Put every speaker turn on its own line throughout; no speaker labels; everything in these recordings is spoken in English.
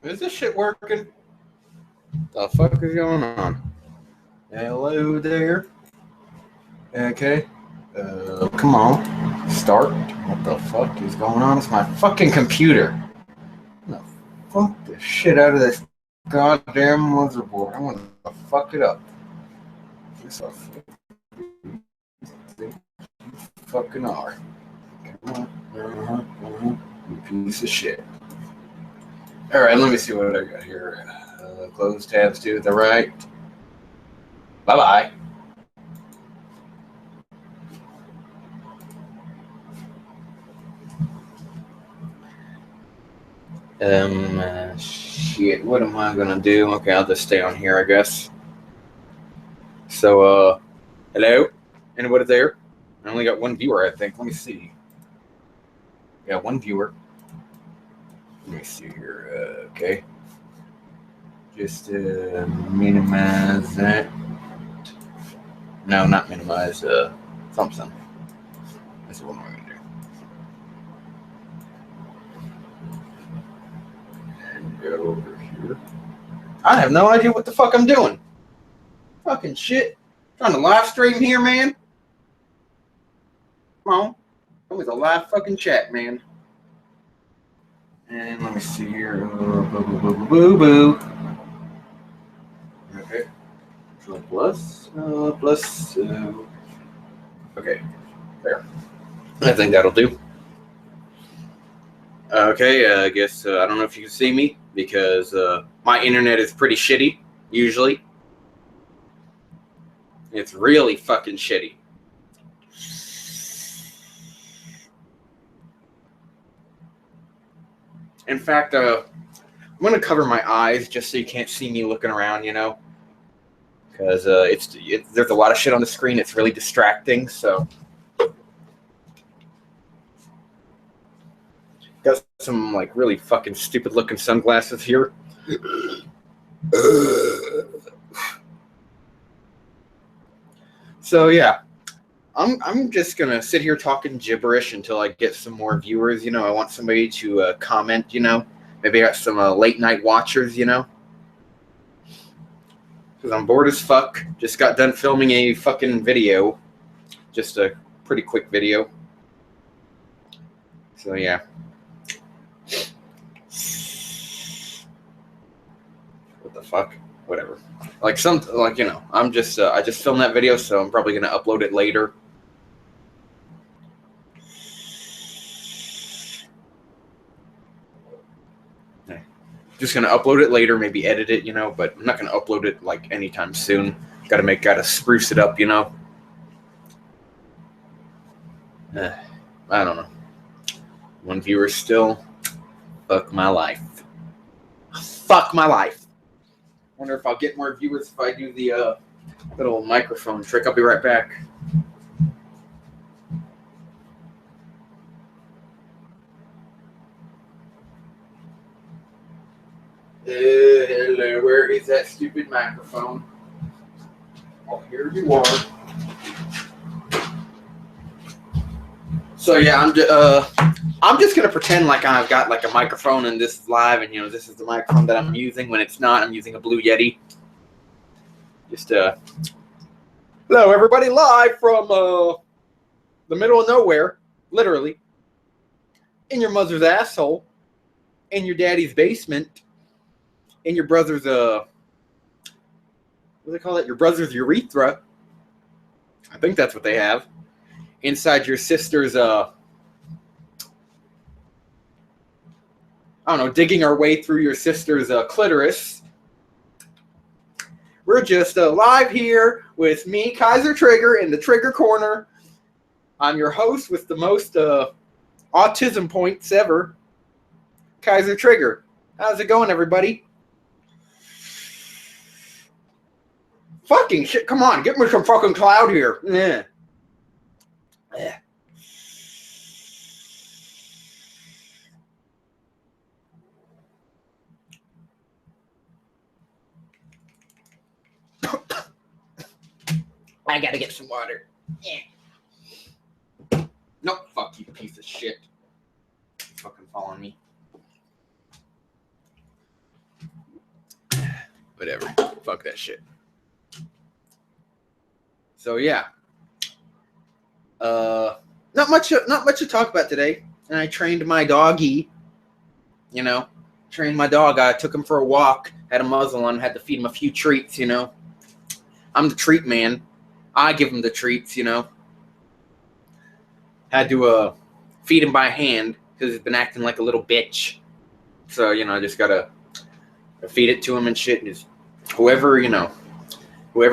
Is this shit working? The fuck is going on? Hello there. Okay. Come on. Start. What the fuck is going on? It's my fucking computer. I'm gonna fuck the shit out of this goddamn motherboard. I'm gonna fuck it up. This fucking are. Come on. You piece of shit. Alright, let me see what I got here. Close tabs to the right. Bye-bye. Shit, what am I gonna do? Okay, I'll just stay on here, I guess. So, hello? Anybody there? I only got one viewer, I think. Let me see. Yeah, one viewer. Let me see here. Okay. Just minimize that. No, not minimize. Something. That's what I'm gonna do. And go over here. I have no idea what the fuck I'm doing. Fucking shit. Trying to live stream here, man. Come on. Come with a live fucking chat, man. And let me see here. Boo. Okay. Plus. Okay. There. I think that'll do. Okay, I guess I don't know if you can see me because my internet is pretty shitty, usually. It's really fucking shitty. In fact, I'm going to cover my eyes just so you can't see me looking around, you know? Because there's a lot of shit on the screen. It's really distracting, so... Got some, like, really fucking stupid-looking sunglasses here. So, yeah. I'm just going to sit here talking gibberish until I get some more viewers, you know? I want somebody to comment, you know? Maybe I got some late-night watchers, you know? Because I'm bored as fuck. Just got done filming a fucking video. Just a pretty quick video. So, yeah. What the fuck? Whatever. You know, I'm just, I just filmed that video, so I'm probably going to upload it later. Just going to upload it later, maybe edit it, you know, but I'm not going to upload it, like, anytime soon. Gotta spruce it up, you know. I don't know. One viewer still. Fuck my life. Fuck my life. Wonder if I'll get more viewers if I do the little microphone trick. I'll be right back. Hello, where is that stupid microphone? Oh, here you are. So yeah, I'm just gonna pretend like I've got like a microphone and this is live, and you know this is the microphone that I'm using. When it's not, I'm using a Blue Yeti. Just hello everybody, live from the middle of nowhere, literally, in your mother's asshole, in your daddy's basement, in your brother's what do they call it? Your brother's urethra. I think that's what they have. Inside your sister's I don't know, digging our way through your sister's clitoris. We're just live here with me, Kaiser Trigger, in the Trigger Corner. I'm your host with the most autism points ever, Kaiser Trigger. How's it going, everybody? Fucking shit, come on, get me some fucking cloud here. Yeah. I gotta get some water. Yeah. Nope, fuck you, piece of shit. Fucking following me. Whatever. Fuck that shit. So yeah. Not much to talk about today. And I trained my doggy. You know, trained my dog. I took him for a walk. Had a muzzle on. Had to feed him a few treats. You know, I'm the treat man. I give him the treats. You know, had to feed him by hand because he's been acting like a little bitch. So you know, I just gotta feed it to him and shit. And just whoever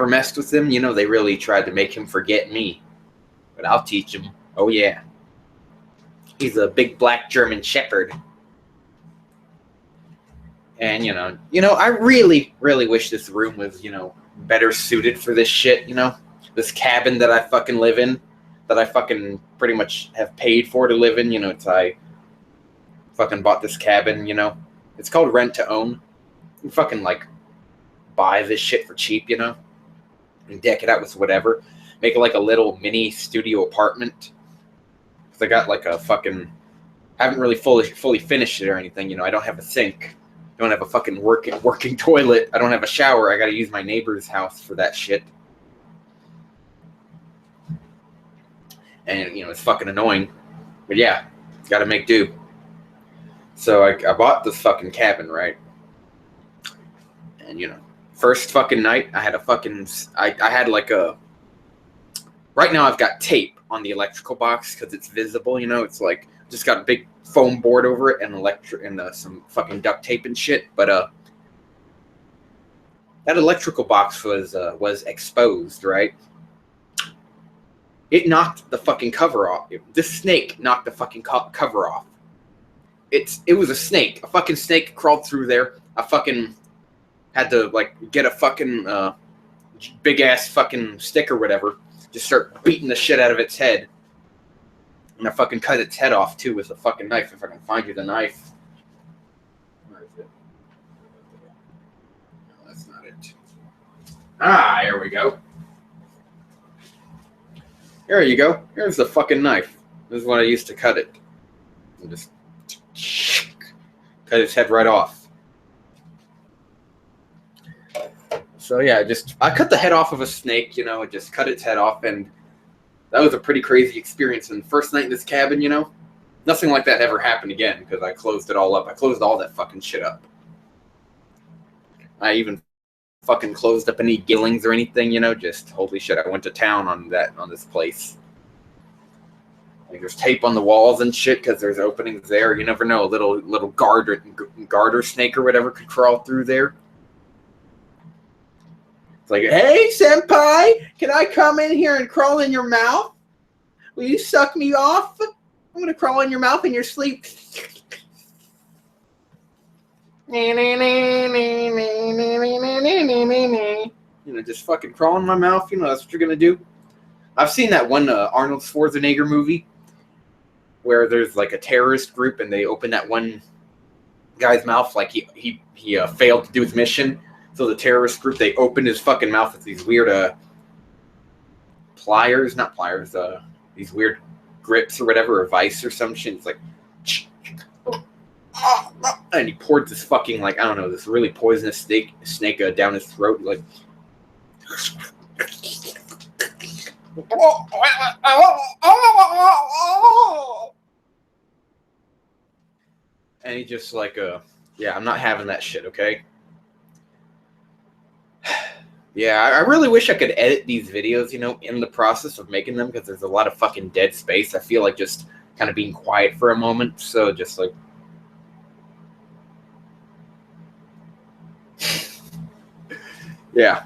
messed with him, you know, they really tried to make him forget me. But I'll teach him. Oh yeah, he's a big black German Shepherd. And you know, I really, really wish this room was, you know, better suited for this shit. You know, this cabin that I fucking live in, that I fucking pretty much have paid for to live in. You know, I fucking bought this cabin. You know, it's called rent to own. You fucking like buy this shit for cheap. You know, and deck it out with whatever. Make it like a little mini studio apartment. Cause I got like a fucking, haven't really fully finished it or anything. You know, I don't have a sink. Don't have a fucking working toilet. I don't have a shower. I gotta use my neighbor's house for that shit. And, you know, it's fucking annoying. But yeah, gotta make do. So I bought this fucking cabin, right? And, you know, first fucking night, I had a fucking, I had like a, right now I've got tape on the electrical box because it's visible, you know, it's like, just got a big foam board over it and some fucking duct tape and shit. But that electrical box was exposed, right? It knocked the fucking cover off. This snake knocked the fucking cover off. It was a snake. A fucking snake crawled through there. I fucking had to like get a fucking big ass fucking stick or whatever. Just start beating the shit out of its head. And I fucking cut its head off, too, with a fucking knife, if I can find you the knife. Where is it? No, that's not it. Ah, here we go. There you go. Here's the fucking knife. This is what I used to cut it. And just cut its head right off. So, yeah, I cut the head off of a snake, you know, and just cut its head off, and that was a pretty crazy experience. And the first night in this cabin, you know, nothing like that ever happened again because I closed it all up. I closed all that fucking shit up. I even fucking closed up any gillings or anything, you know, just holy shit. I went to town on this place. Like there's tape on the walls and shit because there's openings there. You never know, a little garter snake or whatever could crawl through there. It's like, hey, senpai, can I come in here and crawl in your mouth? Will you suck me off? I'm going to crawl in your mouth in your sleep. You know, just fucking crawl in my mouth. You know, that's what you're going to do. I've seen that one Arnold Schwarzenegger movie where there's like a terrorist group and they open that one guy's mouth like he failed to do his mission. So the terrorist group, they opened his fucking mouth with these weird these weird grips or whatever, or vice or some shit. It's like, and he poured this fucking, like, I don't know, this really poisonous snake down his throat, like, and he just like, yeah, I'm not having that shit, okay? Yeah, I really wish I could edit these videos, you know, in the process of making them, because there's a lot of fucking dead space. I feel like just kind of being quiet for a moment, so just like... Yeah.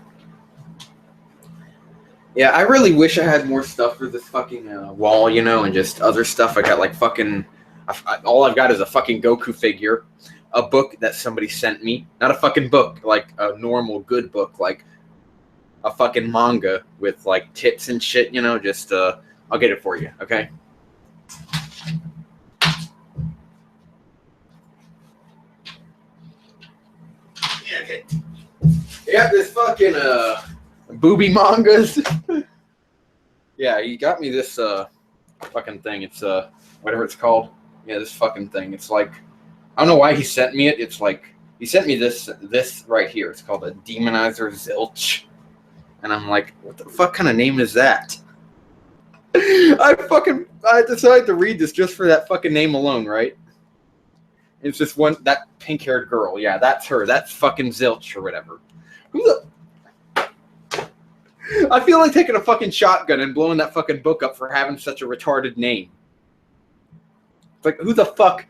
Yeah, I really wish I had more stuff for this fucking wall, you know, and just other stuff. I got like fucking... all I've got is a fucking Goku figure, a book that somebody sent me. Not a fucking book, like a normal good book, like a fucking manga with like tits and shit, you know, just I'll get it for you, okay? Yeah, okay. Yeah, this fucking booby mangas. Yeah, he got me this fucking thing. It's whatever it's called. Yeah, this fucking thing. It's like, I don't know why he sent me it. It's like He sent me this right here. It's called a Demonizer Zilch. And I'm like, what the fuck kind of name is that? I decided to read this just for that fucking name alone, right? It's just that pink-haired girl. Yeah, that's her. That's fucking Zilch or whatever. Who the... I feel like taking a fucking shotgun and blowing that fucking book up for having such a retarded name. It's like, who the fuck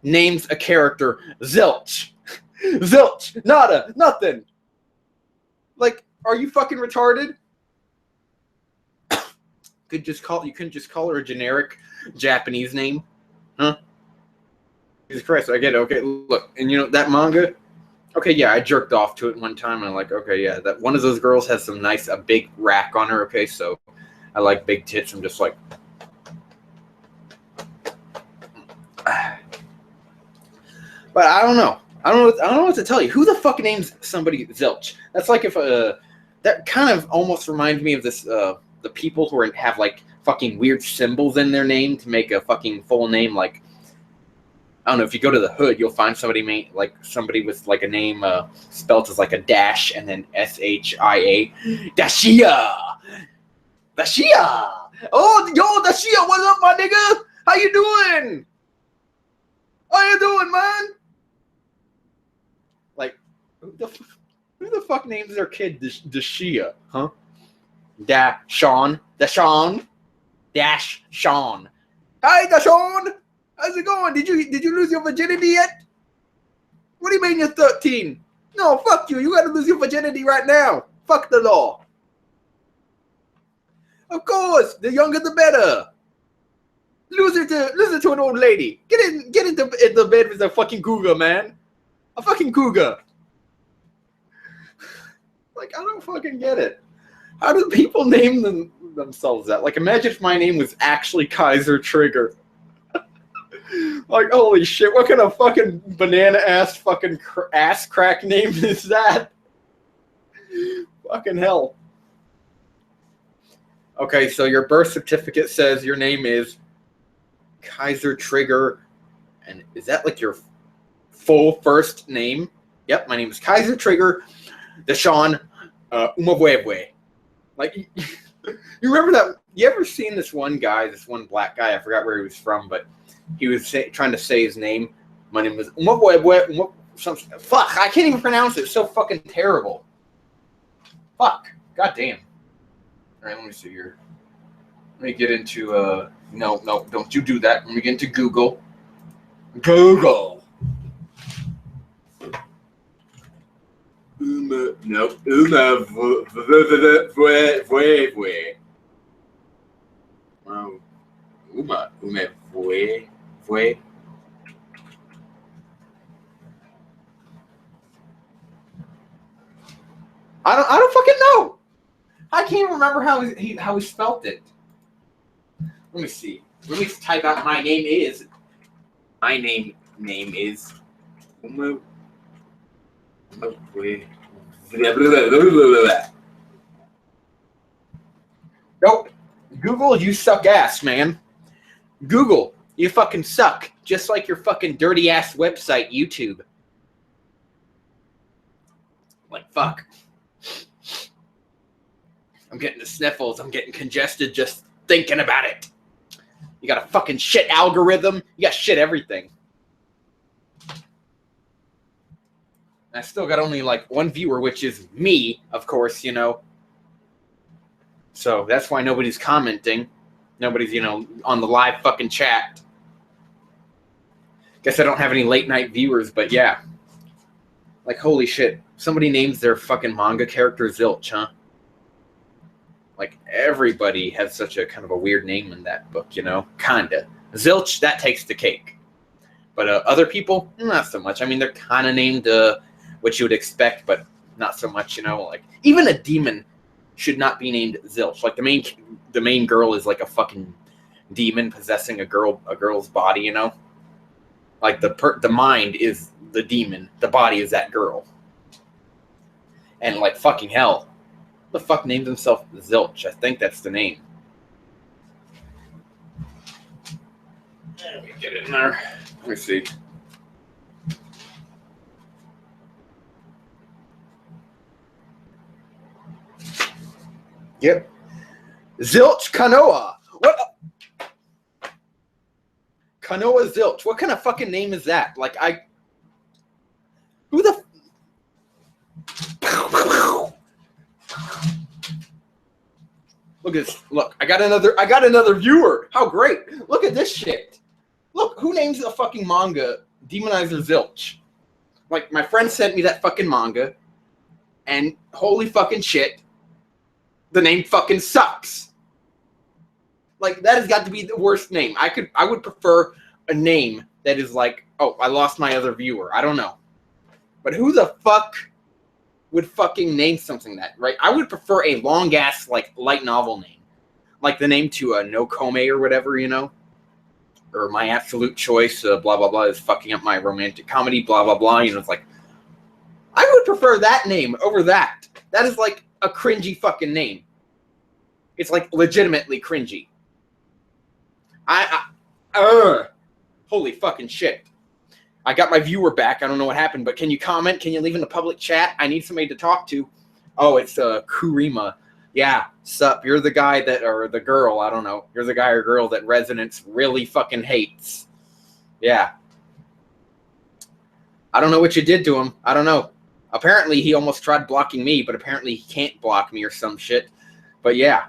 names a character Zilch? Zilch! Nada! Nothing! Like, are you fucking retarded? You couldn't just call her a generic Japanese name? Huh? Jesus Christ, I get it. Okay, look, and you know, that manga... Okay, yeah, I jerked off to it one time, and I'm like, okay, yeah, that one of those girls has some a big rack on her, okay, so I like big tits. I'm just like... But I don't know. I don't know what to tell you. Who the fuck names somebody Zilch? That's like if that kind of almost reminds me of this the people who have like fucking weird symbols in their name to make a fucking full name. Like, I don't know, if you go to the hood, you'll find somebody with like a name spelt as like a dash and then Shia. Dashia. Oh, yo, Dashia, what's up, my nigga? How you doing? How you doing, man? Like, who the fuck names their kid Dashia, huh? Dashawn. Hi, Dashawn. How's it going? Did you lose your virginity yet? What do you mean you're 13? No, fuck you. You gotta lose your virginity right now. Fuck the law. Of course, the younger the better. Lose it to an old lady. Get into the bed with a fucking cougar, man. A fucking cougar. Like, I don't fucking get it. How do people name themselves that? Like, imagine if my name was actually Kaiser Trigger. Like, holy shit, what kind of fucking banana-ass fucking ass crack name is that? Fucking hell. Okay, so your birth certificate says your name is Kaiser Trigger. And is that like your full first name? Yep, my name is Kaiser Trigger Deshaun Umabwebwe. Like, you remember that? You ever seen this one black guy? I forgot where he was from, but he was trying to say his name. My name was Umabwebwe. Fuck, I can't even pronounce it. It's so fucking terrible. Fuck. God damn. All right, let me see here. Let me get into, no, don't you do that. Let me get into Google. Google. I don't fucking know. I can't remember how he spelt it. Let me see. Let me type out my name is. My name is. Nope. Google, you suck ass, man. Google, you fucking suck. Just like your fucking dirty ass website, YouTube. Like, fuck. I'm getting the sniffles. I'm getting congested just thinking about it. You got a fucking shit algorithm. You got shit everything. I still got only like one viewer, which is me, of course, you know. So that's why nobody's commenting. Nobody's, you know, on the live fucking chat. Guess I don't have any late night viewers, but yeah. Like, holy shit. Somebody names their fucking manga character Zilch, huh? Like, everybody has such a kind of a weird name in that book, you know? Kinda. Zilch, that takes the cake. But other people, not so much. I mean, they're kind of named what you would expect, but not so much, you know? Like, even a demon should not be named Zilch. Like, the main girl is like a fucking demon possessing a girl's body, you know? Like, the mind is the demon. The body is that girl. And, like, fucking hell. Who the fuck named himself Zilch? I think that's the name. Let me get in there. Let me see. Yep. Zilch Kanoa. What? Kanoa Zilch. What kind of fucking name is that? Like, who the? Look at this. Look, I got another viewer. How great. Look at this shit. Look, who names a fucking manga Demonizer Zilch? Like, my friend sent me that fucking manga, and holy fucking shit, the name fucking sucks. Like, that has got to be the worst name. I would prefer a name that is like, oh, I lost my other viewer. I don't know. But who the fuck would fucking name something that, right? I would prefer a long-ass, like, light novel name. Like the name to No Coma or whatever, you know? Or My Absolute Choice, blah, blah, blah, is fucking up my romantic comedy, blah, blah, blah. You know, it's like, I would prefer that name over that. That is like a cringy fucking name. It's like legitimately cringy. Holy fucking shit. I got my viewer back. I don't know what happened, but can you comment? Can you leave in the public chat? I need somebody to talk to. Oh, it's Kurima. Yeah, sup. You're the guy that, or the girl, I don't know. You're the guy or girl that Resonance really fucking hates. Yeah. I don't know what you did to him. I don't know. Apparently, he almost tried blocking me, but apparently he can't block me or some shit. But yeah,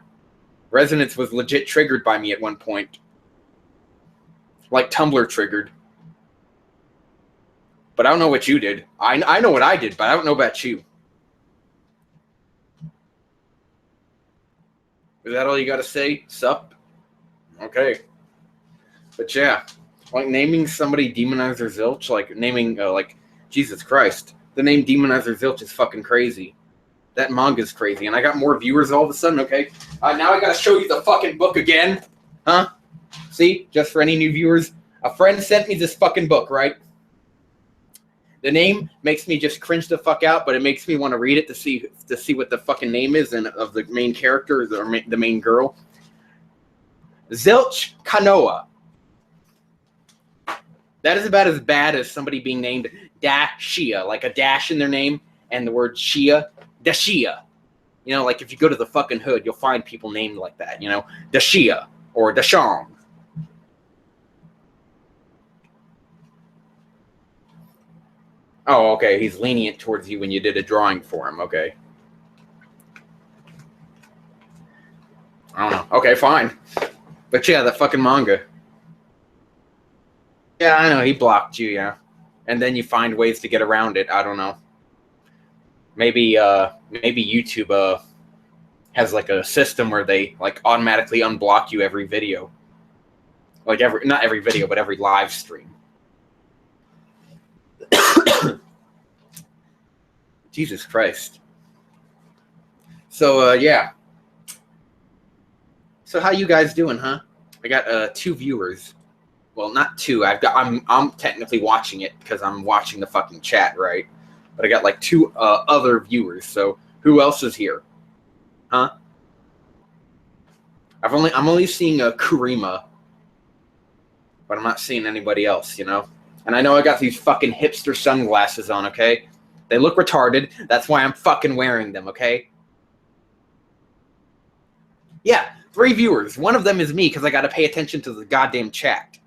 Resonance was legit triggered by me at one point. Like Tumblr triggered. But I don't know what you did. I know what I did, but I don't know about you. Is that all you got to say? Sup? Okay. But yeah, like naming somebody Demonizer Zilch, like naming, like, Jesus Christ. The name Demonizer Zilch is fucking crazy. That manga's crazy. And I got more viewers all of a sudden, okay? Now I got to show you the fucking book again. Huh? See? Just for any new viewers. A friend sent me this fucking book, right? The name makes me just cringe the fuck out, but it makes me want to read it to see what the fucking name is and of the main character, the main girl. Zilch Kanoa. That is about as bad as somebody being named Dashia, like a dash in their name, and the word Shia, Dashia. You know, like if you go to the fucking hood, you'll find people named like that, you know, Dashia or Dashong. Oh, okay. He's lenient towards you when you did a drawing for him. Okay. I don't know. Okay, fine. But yeah, the fucking manga. Yeah, I know. He blocked you, yeah. And then you find ways to get around it. I don't know. Maybe YouTube has like a system where they like automatically unblock you every video. Like not every video, but every live stream. Jesus Christ. So yeah. So how you guys doing, huh? I got 2 viewers. Well, not 2. I'm technically watching it because I'm watching the fucking chat, right? But I got like 2 other viewers. So who else is here? Huh? I'm only seeing Kurima, but I'm not seeing anybody else, you know? And I know I got these fucking hipster sunglasses on, okay? They look retarded. That's why I'm fucking wearing them, okay? Yeah, 3 viewers. One of them is me because I got to pay attention to the goddamn chat.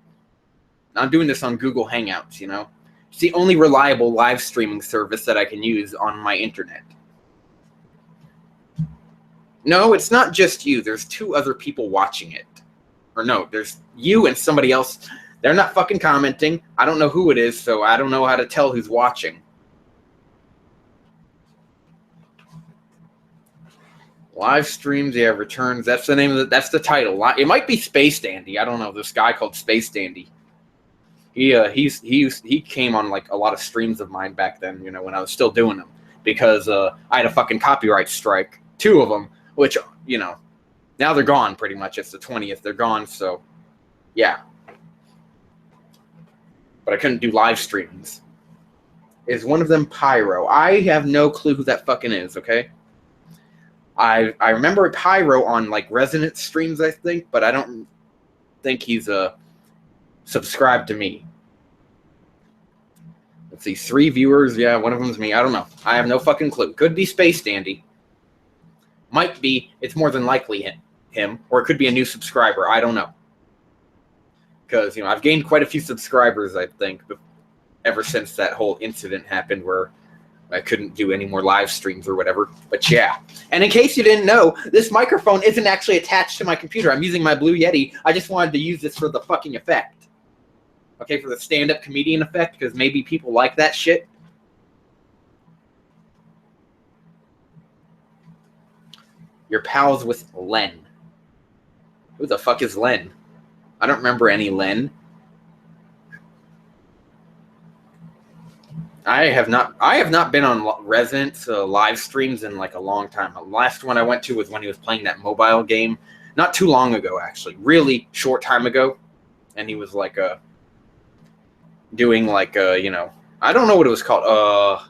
I'm doing this on Google Hangouts, you know? It's the only reliable live streaming service that I can use on my internet. No, it's not just you. There's 2 other people watching it. Or no, there's you and somebody else. They're not fucking commenting. I don't know who it is, so I don't know how to tell who's watching. Live streams, yeah, returns. That's the name of that's the title. It might be Space Dandy. I don't know. This guy called Space Dandy. He came on like a lot of streams of mine back then, you know, when I was still doing them because I had a fucking copyright strike, 2 of them, which, you know, now they're gone pretty much. It's the 20th. They're gone. So yeah, but I couldn't do live streams. Is one of them Pyro? I have no clue who that fucking is. Okay. I remember Pyro on like Resonance streams, I think, but I don't think he's subscribed to me. Let's see, 3 viewers. Yeah, one of them's me. I don't know. I have no fucking clue. Could be Space Dandy. Might be, it's more than likely him, or it could be a new subscriber. I don't know. Because, I've gained quite a few subscribers, I think, ever since that whole incident happened where I couldn't do any more live streams or whatever. But yeah. And in case you didn't know, this microphone isn't actually attached to my computer. I'm using my Blue Yeti. I just wanted to use this for the fucking effect. Okay, for the stand-up comedian effect, because maybe people like that shit. You're pals with Len. Who the fuck is Len? I don't remember any Len. I have not been on Resident's live streams in like a long time. The last one I went to was when he was playing that mobile game, not too long ago actually, really short time ago, and he was like doing like I don't know what it was called.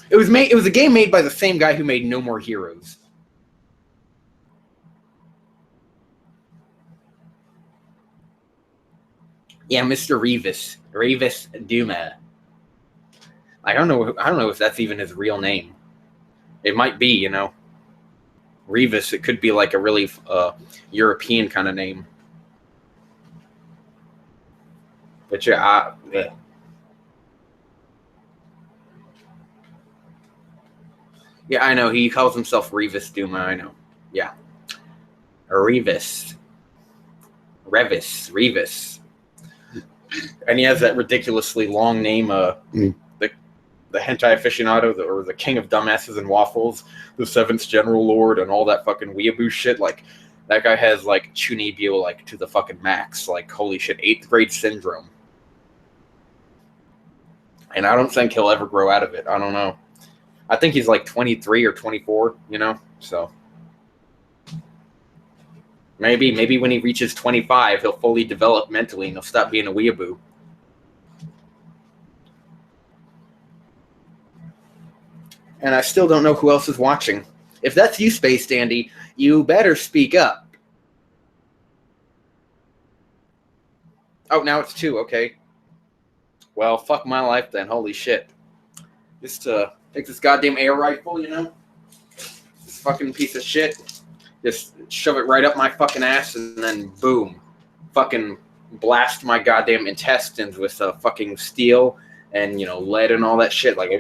It was a game made by the same guy who made No More Heroes. Yeah, Mr. Revis Duma. I don't know if that's even his real name. It might be, Revis. It could be like a really European kind of name. But yeah, yeah, I know. He calls himself Revis Duma. I know. Yeah, Revis. And he has that ridiculously long name, the hentai aficionado, or the king of dumbasses and waffles, the seventh general lord, and all that fucking weeaboo shit. Like, that guy has, like, chunibyo, like, to the fucking max. Like, holy shit, 8th grade syndrome. And I don't think he'll ever grow out of it. I don't know. I think he's, like, 23 or 24, so... Maybe when he reaches 25, he'll fully develop mentally and he'll stop being a weeaboo. And I still don't know who else is watching. If that's you, Space Dandy, you better speak up. Oh, now it's 2, okay. Well, fuck my life then, holy shit. Just take this goddamn air rifle, this fucking piece of shit. Just shove it right up my fucking ass and then boom. Fucking blast my goddamn intestines with fucking steel and, lead and all that shit. Like,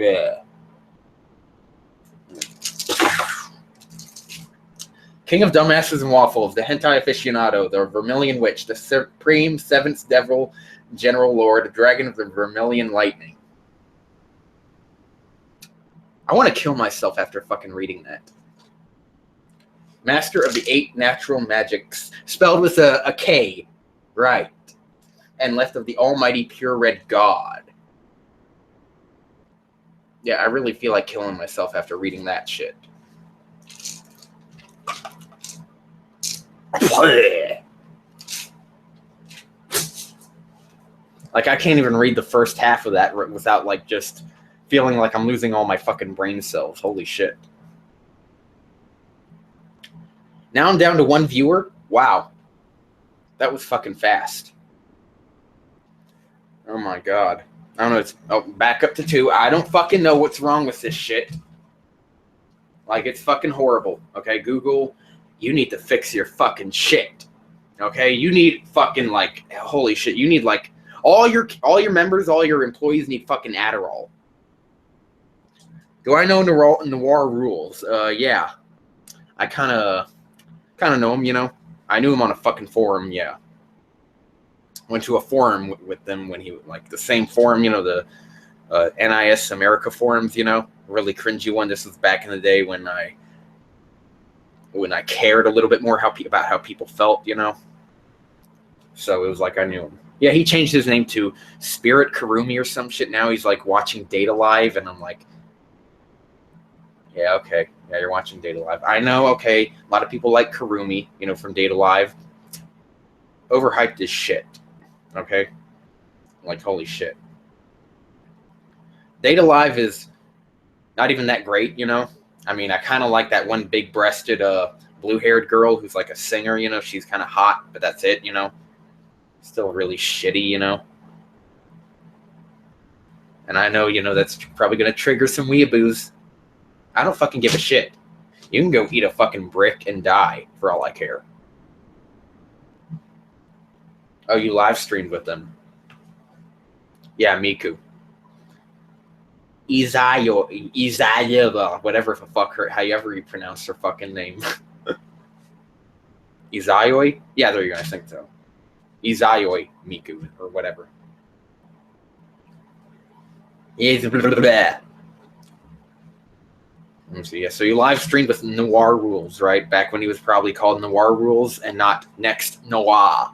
King of Dumbasses and Waffles, the hentai aficionado, the Vermilion Witch, the supreme seventh devil, general lord, dragon of the Vermilion Lightning. I want to kill myself after fucking reading that. Master of the 8 natural magics, spelled with a K, right, and left of the almighty pure red god. Yeah, I really feel like killing myself after reading that shit. Like, I can't even read the first half of that without, like, just feeling like I'm losing all my fucking brain cells. Holy shit. Now I'm down to 1 viewer. Wow. That was fucking fast. Oh my god. I don't know. It's back up to 2. I don't fucking know what's wrong with this shit. Like, it's fucking horrible. Okay, Google, you need to fix your fucking shit. Okay, you need fucking, like, holy shit. You need, like, all your members, all your employees need fucking Adderall. Do I know Noir rules? Yeah. I kind of know him, I knew him on a fucking forum, yeah. Went to a forum with them when he, like, the same forum, the NIS America forums, really cringy one. This was back in the day when I cared a little bit more about how people felt, So it was like I knew him. Yeah, he changed his name to Spirit Karumi or some shit. Now he's, like, watching Data Live, and I'm like, yeah, okay. Yeah, you're watching Data Live. I know, okay. A lot of people like Karumi, from Data Live. Overhyped as shit. Okay? Like, holy shit. Data Live is not even that great, I mean, I kind of like that one big-breasted, blue-haired girl who's, like, a singer, She's kind of hot, but that's it, Still really shitty, And I know, that's probably going to trigger some weeaboos. I don't fucking give a shit. You can go eat a fucking brick and die for all I care. Oh, you live streamed with them. Yeah, Miku. Izayeva, whatever the fuck however you pronounce her fucking name. Izayoi? Yeah, there you go, I think so. Izayoi Miku, or whatever. Let me see. Yeah, so you live streamed with Noir Rules, right? Back when he was probably called Noir Rules and not Next Noir.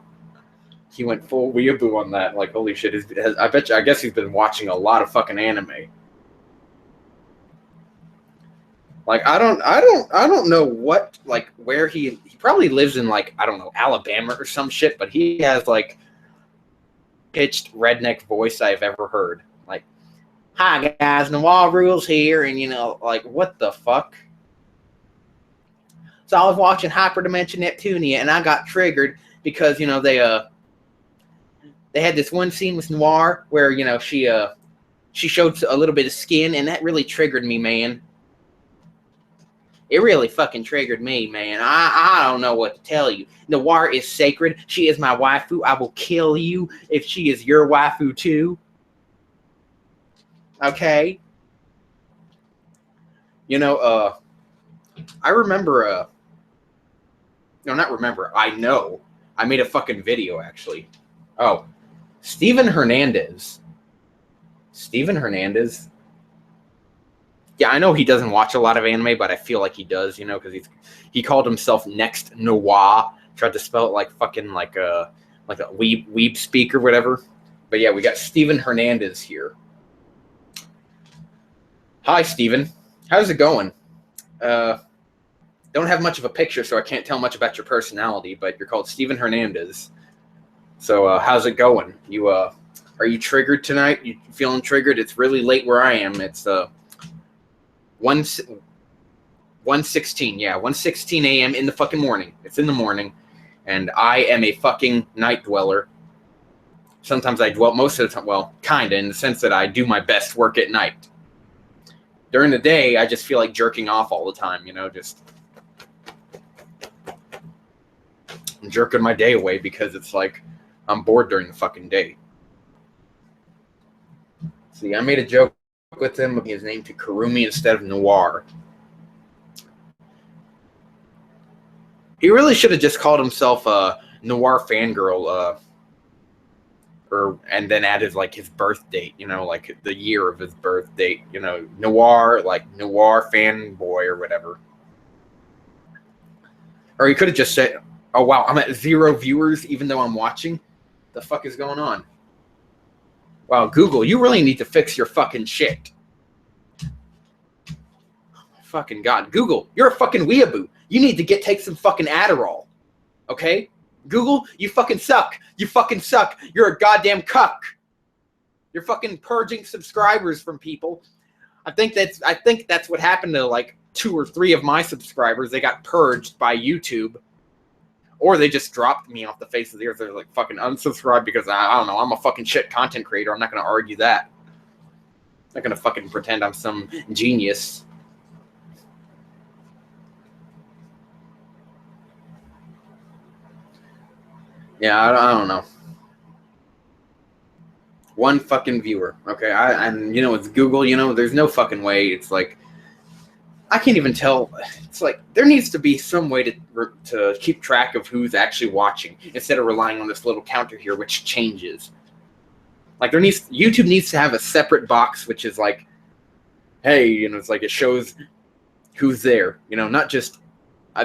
He went full weeaboo on that. Like, holy shit! I guess he's been watching a lot of fucking anime. Like, I don't know what, like, where he probably lives in, like, I don't know, Alabama or some shit, but he has, like, pitched redneck voice I've ever heard. Like, hi guys, Noir Rules here, and like, what the fuck? So I was watching Hyperdimension Neptunia, and I got triggered because they had this one scene with Noir where she showed a little bit of skin, and that really triggered me, man. It really fucking triggered me, man. I don't know what to tell you. Noir is sacred. She is my waifu. I will kill you if she is your waifu too. Okay? I remember, no, not remember. I know. I made a fucking video, actually. Oh, Steven Hernandez. Steven Hernandez? Yeah, I know he doesn't watch a lot of anime, but I feel like he does, because he called himself Next Noir. Tried to spell it like fucking like a weeb speak or whatever. But yeah, we got Steven Hernandez here. Hi, Steven. How's it going? Don't have much of a picture, so I can't tell much about your personality, but you're called Steven Hernandez. So how's it going? Are you triggered tonight? You feeling triggered? It's really late where I am. It's 1:16, yeah, 1:16 a.m. in the fucking morning. It's in the morning, and I am a fucking night dweller. Sometimes I dwell, most of the time, well, kinda, in the sense that I do my best work at night. During the day, I just feel like jerking off all the time, just jerking my day away because it's like I'm bored during the fucking day. See, I made a joke with him, his name to Kurumi instead of Noir. He really should have just called himself Noir Fangirl, and then added like his birth date, like the year of his birth date, Noir, like Noir Fanboy or whatever. Or he could have just said, oh wow, I'm at 0 viewers even though I'm watching. The fuck is going on? Wow, Google, you really need to fix your fucking shit. Oh my fucking God. Google, you're a fucking weeaboo. You need to take some fucking Adderall. Okay? Google, you fucking suck. You fucking suck. You're a goddamn cuck. You're fucking purging subscribers from people. I think that's what happened to like 2 or 3 of my subscribers. They got purged by YouTube. Or they just dropped me off the face of the earth. They're like fucking unsubscribed because I don't know. I'm a fucking shit content creator. I'm not going to argue that. I'm not going to fucking pretend I'm some genius. Yeah, I don't know. 1 fucking viewer. Okay, and it's Google. There's no fucking way. It's like I can't even tell. It's like there needs to be some way to keep track of who's actually watching instead of relying on this little counter here, which changes. Like YouTube needs to have a separate box, which is like, hey, it's like it shows who's there. Not just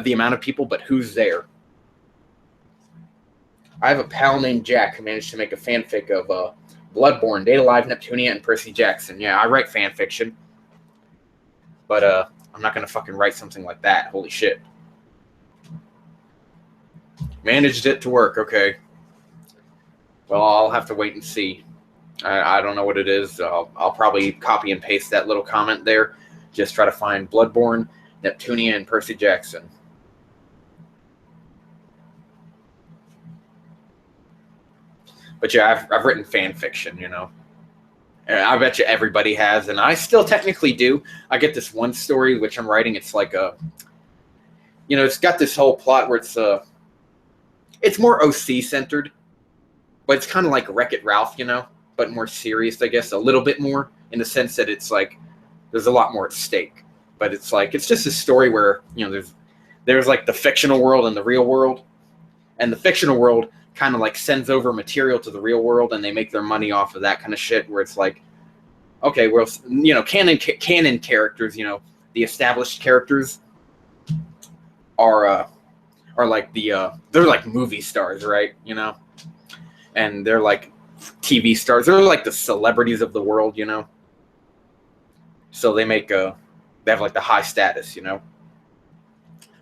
the amount of people, but who's there. I have a pal named Jack who managed to make a fanfic of Bloodborne, Data Live, Neptunia, and Percy Jackson. Yeah, I write fan fiction, but I'm not going to fucking write something like that. Holy shit. Managed it to work. Okay. Well, I'll have to wait and see. I don't know what it is. I'll probably copy and paste that little comment there. Just try to find Bloodborne, Neptunia, and Percy Jackson. But yeah, I've written fan fiction, I bet you everybody has, and I still technically do. I get this one story which I'm writing. It's like it's got this whole plot where it's more OC centered, but it's kind of like Wreck-It Ralph, but more serious, I guess, a little bit more in the sense that it's like there's a lot more at stake. But it's like it's just a story where there's like the fictional world and the real world, and the fictional world kind of like sends over material to the real world, and they make their money off of that kind of shit. Where it's like, okay, well, canon characters, the established characters are like they're like movie stars, right? And they're like TV stars. They're like the celebrities of the world, So they have like the high status,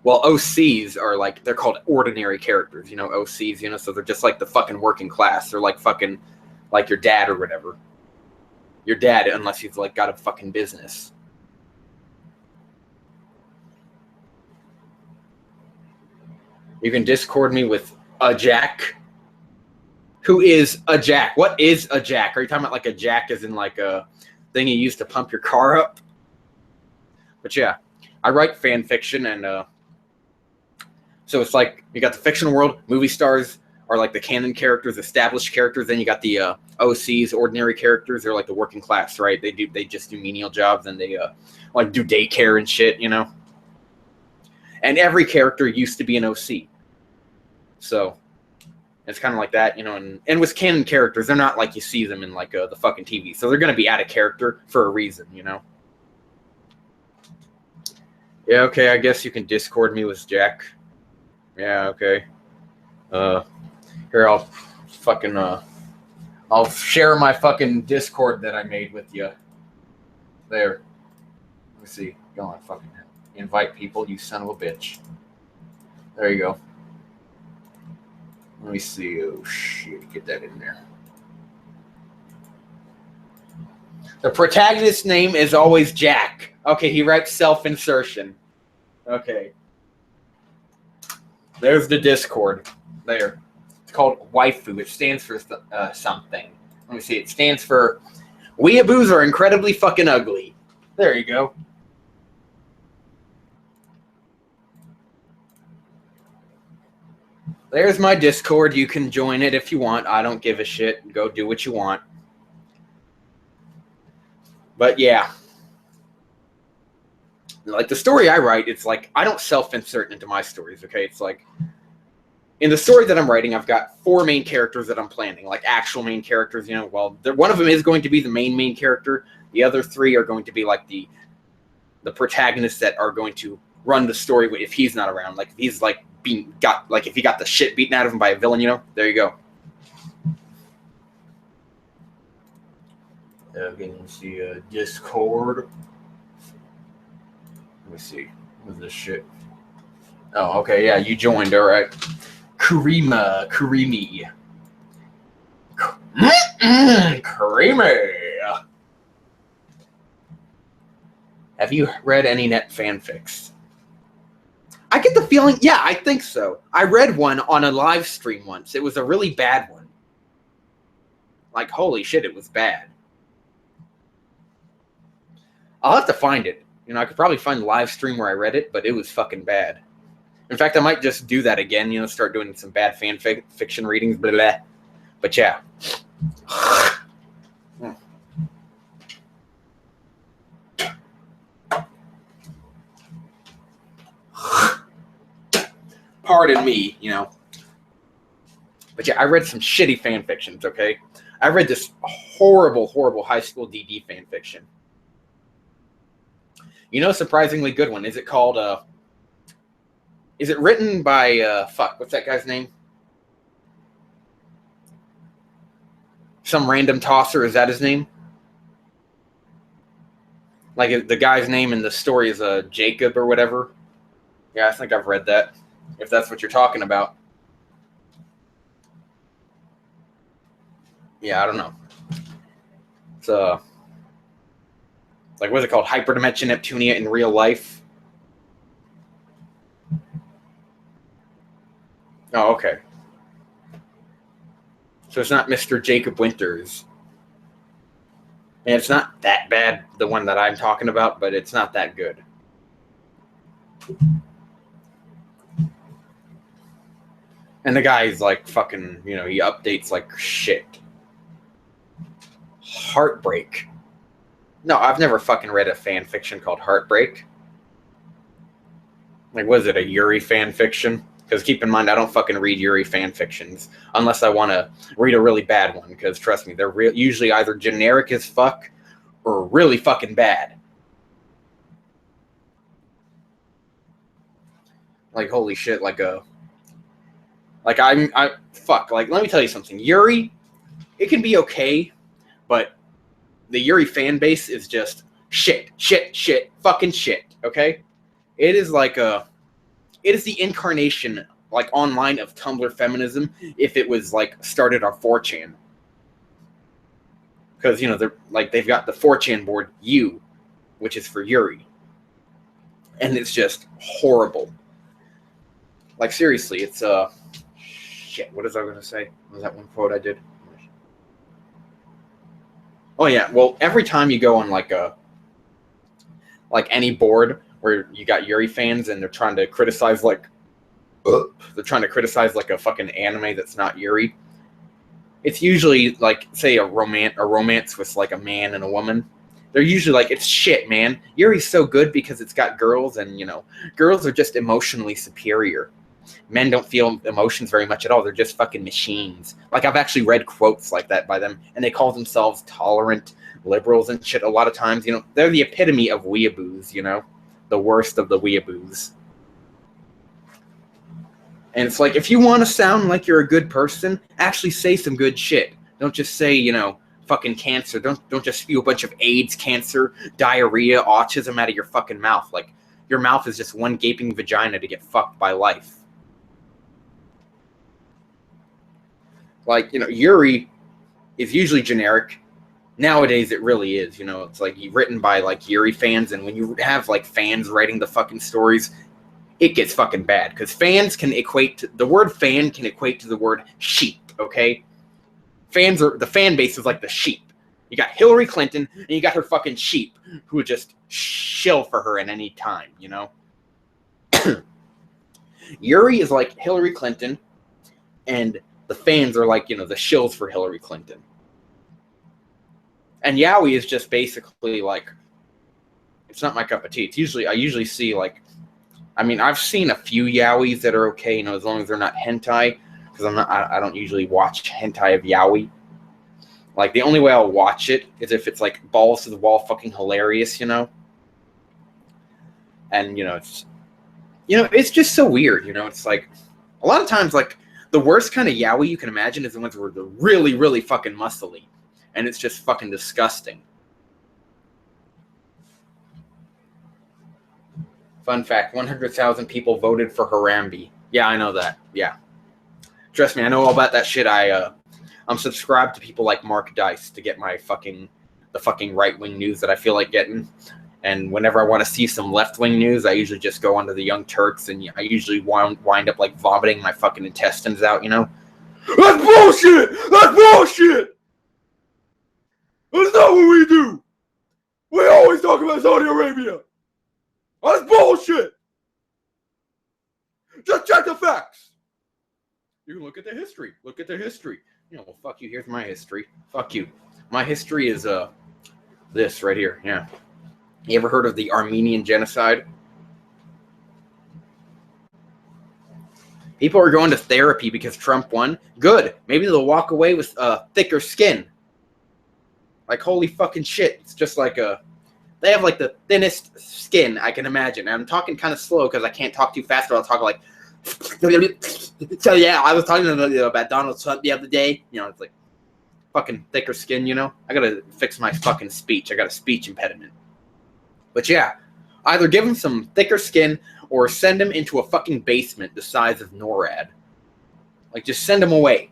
Well, OCs are like, they're called ordinary characters, OCs, so they're just like the fucking working class. They're like fucking, like your dad or whatever. Your dad, unless he's like got a fucking business. You can Discord me with a Jack. Who is a Jack? What is a Jack? Are you talking about like a Jack as in like a thing you use to pump your car up? But yeah, I write fan fiction, and so it's like you got the fictional world, movie stars are like the canon characters, established characters. Then you got the OCs, ordinary characters. They're like the working class, right? They just do menial jobs, and they like do daycare and shit, And every character used to be an OC, so it's kind of like that, And with canon characters, they're not like you see them in like the fucking TV, so they're gonna be out of character for a reason, Yeah, okay, I guess you can Discord me with Jack. Yeah, okay. Here, I'll share my fucking Discord that I made with you. There. Let me see. Go on, fucking invite people, you son of a bitch. There you go. Let me see. Oh, shit. Get that in there. The protagonist's name is always Jack. Okay, he writes self-insertion. Okay. There's the Discord. There. It's called Waifu. It stands for something. Let me see. It stands for Weeaboos are incredibly fucking ugly. There you go. There's my Discord. You can join it if you want. I don't give a shit. Go do what you want. But yeah. Like the story I write, it's like I don't self-insert into my stories, okay? It's like in the story that I'm writing, I've got 4 main characters that I'm planning, like actual main characters, Well, one of them is going to be the main character. The other 3 are going to be like the protagonists that are going to run the story if he's not around. Like if he's like if he got the shit beaten out of him by a villain, There you go. Can you see Discord? Let me see. What's this shit? Oh, okay, yeah, you joined, all right. Karimi. Karimi. Have you read any net fanfics? I get the feeling, yeah, I think so. I read one on a live stream once. It was a really bad one. Like, holy shit, it was bad. I'll have to find it. I could probably find the live stream where I read it, but it was fucking bad. In fact, I might just do that again, start doing some bad fan fiction readings, blah, blah. But yeah. Pardon me, But yeah, I read some shitty fan fictions, okay? I read this horrible high school DD fan fiction. Surprisingly good one. Is it called, is it written by, what's that guy's name? Some random tosser, is that his name? Like the guy's name in the story is Jacob or whatever. Yeah, I think I've read that, if that's what you're talking about. Yeah, I don't know. It's like, what's it called? Hyperdimension Neptunia in real life. Oh, okay. So it's not Mr. Jacob Winters. And it's not that bad, the one that I'm talking about, but it's not that good. And the guy's like fucking, you know, he updates like shit. Heartbreak. No, I've never fucking read a fan fiction called Heartbreak. Like, was it a Yuri fan fiction? Because keep in mind, I don't fucking read Yuri fan fictions unless I want to read a really bad one. Because trust me, they're usually either generic as fuck or really fucking bad. Like, holy shit, like fuck, like, let me tell you something. Yuri, it can be okay, but the Yuri fan base is just shit, fucking shit, okay? It is like it is the incarnation, like, online of Tumblr feminism if it was, like, started on 4chan. Because, you know, they've got the 4chan board U, which is for Yuri. And it's just horrible. Like, seriously, it's, shit, what was I going to say? What was that one quote I did? Oh, yeah, well, every time you go on, like any board where you got Yuri fans and they're trying to criticize, like, a fucking anime that's not Yuri, it's usually, like, say, a romance with, like, a man and a woman. They're usually like, it's shit, man. Yuri's so good because it's got girls, and, you know, girls are just emotionally superior. Men don't feel emotions very much at all. They're just fucking machines. Like, I've actually read quotes like that by them, and they call themselves tolerant liberals and shit a lot of times. You know, they're the epitome of weeaboos, you know? The worst of the weeaboos. And it's like, if you want to sound like you're a good person, actually say some good shit. Don't just say, you know, fucking cancer. Don't just spew a bunch of AIDS, cancer, diarrhea, autism out of your fucking mouth. Like, your mouth is just one gaping vagina to get fucked by life. Like, you know, Yuri is usually generic. Nowadays, it really is. You know, it's like written by, like, Yuri fans, and when you have, like, fans writing the fucking stories, it gets fucking bad. Because the word fan can equate to the word sheep, okay? The fan base is like the sheep. You got Hillary Clinton, and you got her fucking sheep, who would just shill for her at any time, you know? Yuri is like Hillary Clinton, and the fans are like, you know, the shills for Hillary Clinton. And yaoi is just basically like, it's not my cup of tea. I usually see, like, I mean, I've seen a few yaois that are okay, you know, as long as they're not hentai, because I don't usually watch hentai of yaoi. Like, the only way I'll watch it is if it's, like, balls to the wall fucking hilarious, you know? And, you know, it's just so weird, you know? It's like, a lot of times, like, the worst kind of yaoi you can imagine is the ones where they're really, really fucking muscly. And it's just fucking disgusting. Fun fact, 100,000 people voted for Harambe. Yeah, I know that. Yeah. Trust me, I know all about that shit. I'm subscribed to people like Mark Dice to get the fucking right-wing news that I feel like getting. And whenever I want to see some left-wing news, I usually just go onto the Young Turks, and I usually wind up, like, vomiting my fucking intestines out, you know? That's bullshit! That's bullshit! That's not what we do! We always talk about Saudi Arabia! That's bullshit! Just check the facts! You can look at the history. Look at the history. You know, well, fuck you. Here's my history. Fuck you. My history is, this right here. Yeah. You ever heard of the Armenian genocide? People are going to therapy because Trump won. Good. Maybe they'll walk away with thicker skin. Like, holy fucking shit. It's just like they have, like, the thinnest skin I can imagine. And I'm talking kind of slow because I can't talk too fast, or I'll talk like... So, yeah, I was talking about Donald Trump the other day. You know, it's like fucking thicker skin, you know? I gotta fix my fucking speech. I got a speech impediment. But yeah, either give him some thicker skin or send him into a fucking basement the size of NORAD. Like, just send him away.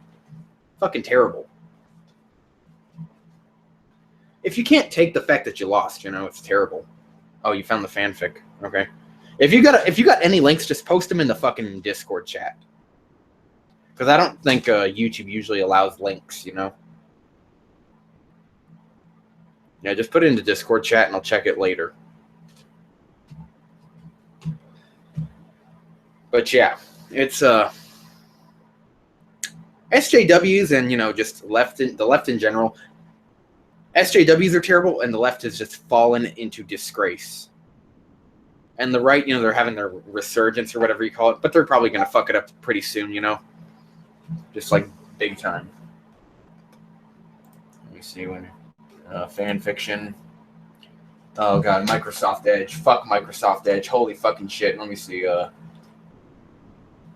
Fucking terrible. If you can't take the fact that you lost, you know, it's terrible. Oh, you found the fanfic. Okay. If you got any links, just post them in the fucking Discord chat. Because I don't think YouTube usually allows links, you know? Yeah, just put it into Discord chat and I'll check it later. But yeah, it's SJWs and just the left in general. SJWs are terrible, and the left has just fallen into disgrace. And the right, they're having their resurgence or whatever you call it, but they're probably going to fuck it up pretty soon, just like big time. Let me see when fan fiction. Oh god, Microsoft Edge. Fuck Microsoft Edge. Holy fucking shit. Let me see.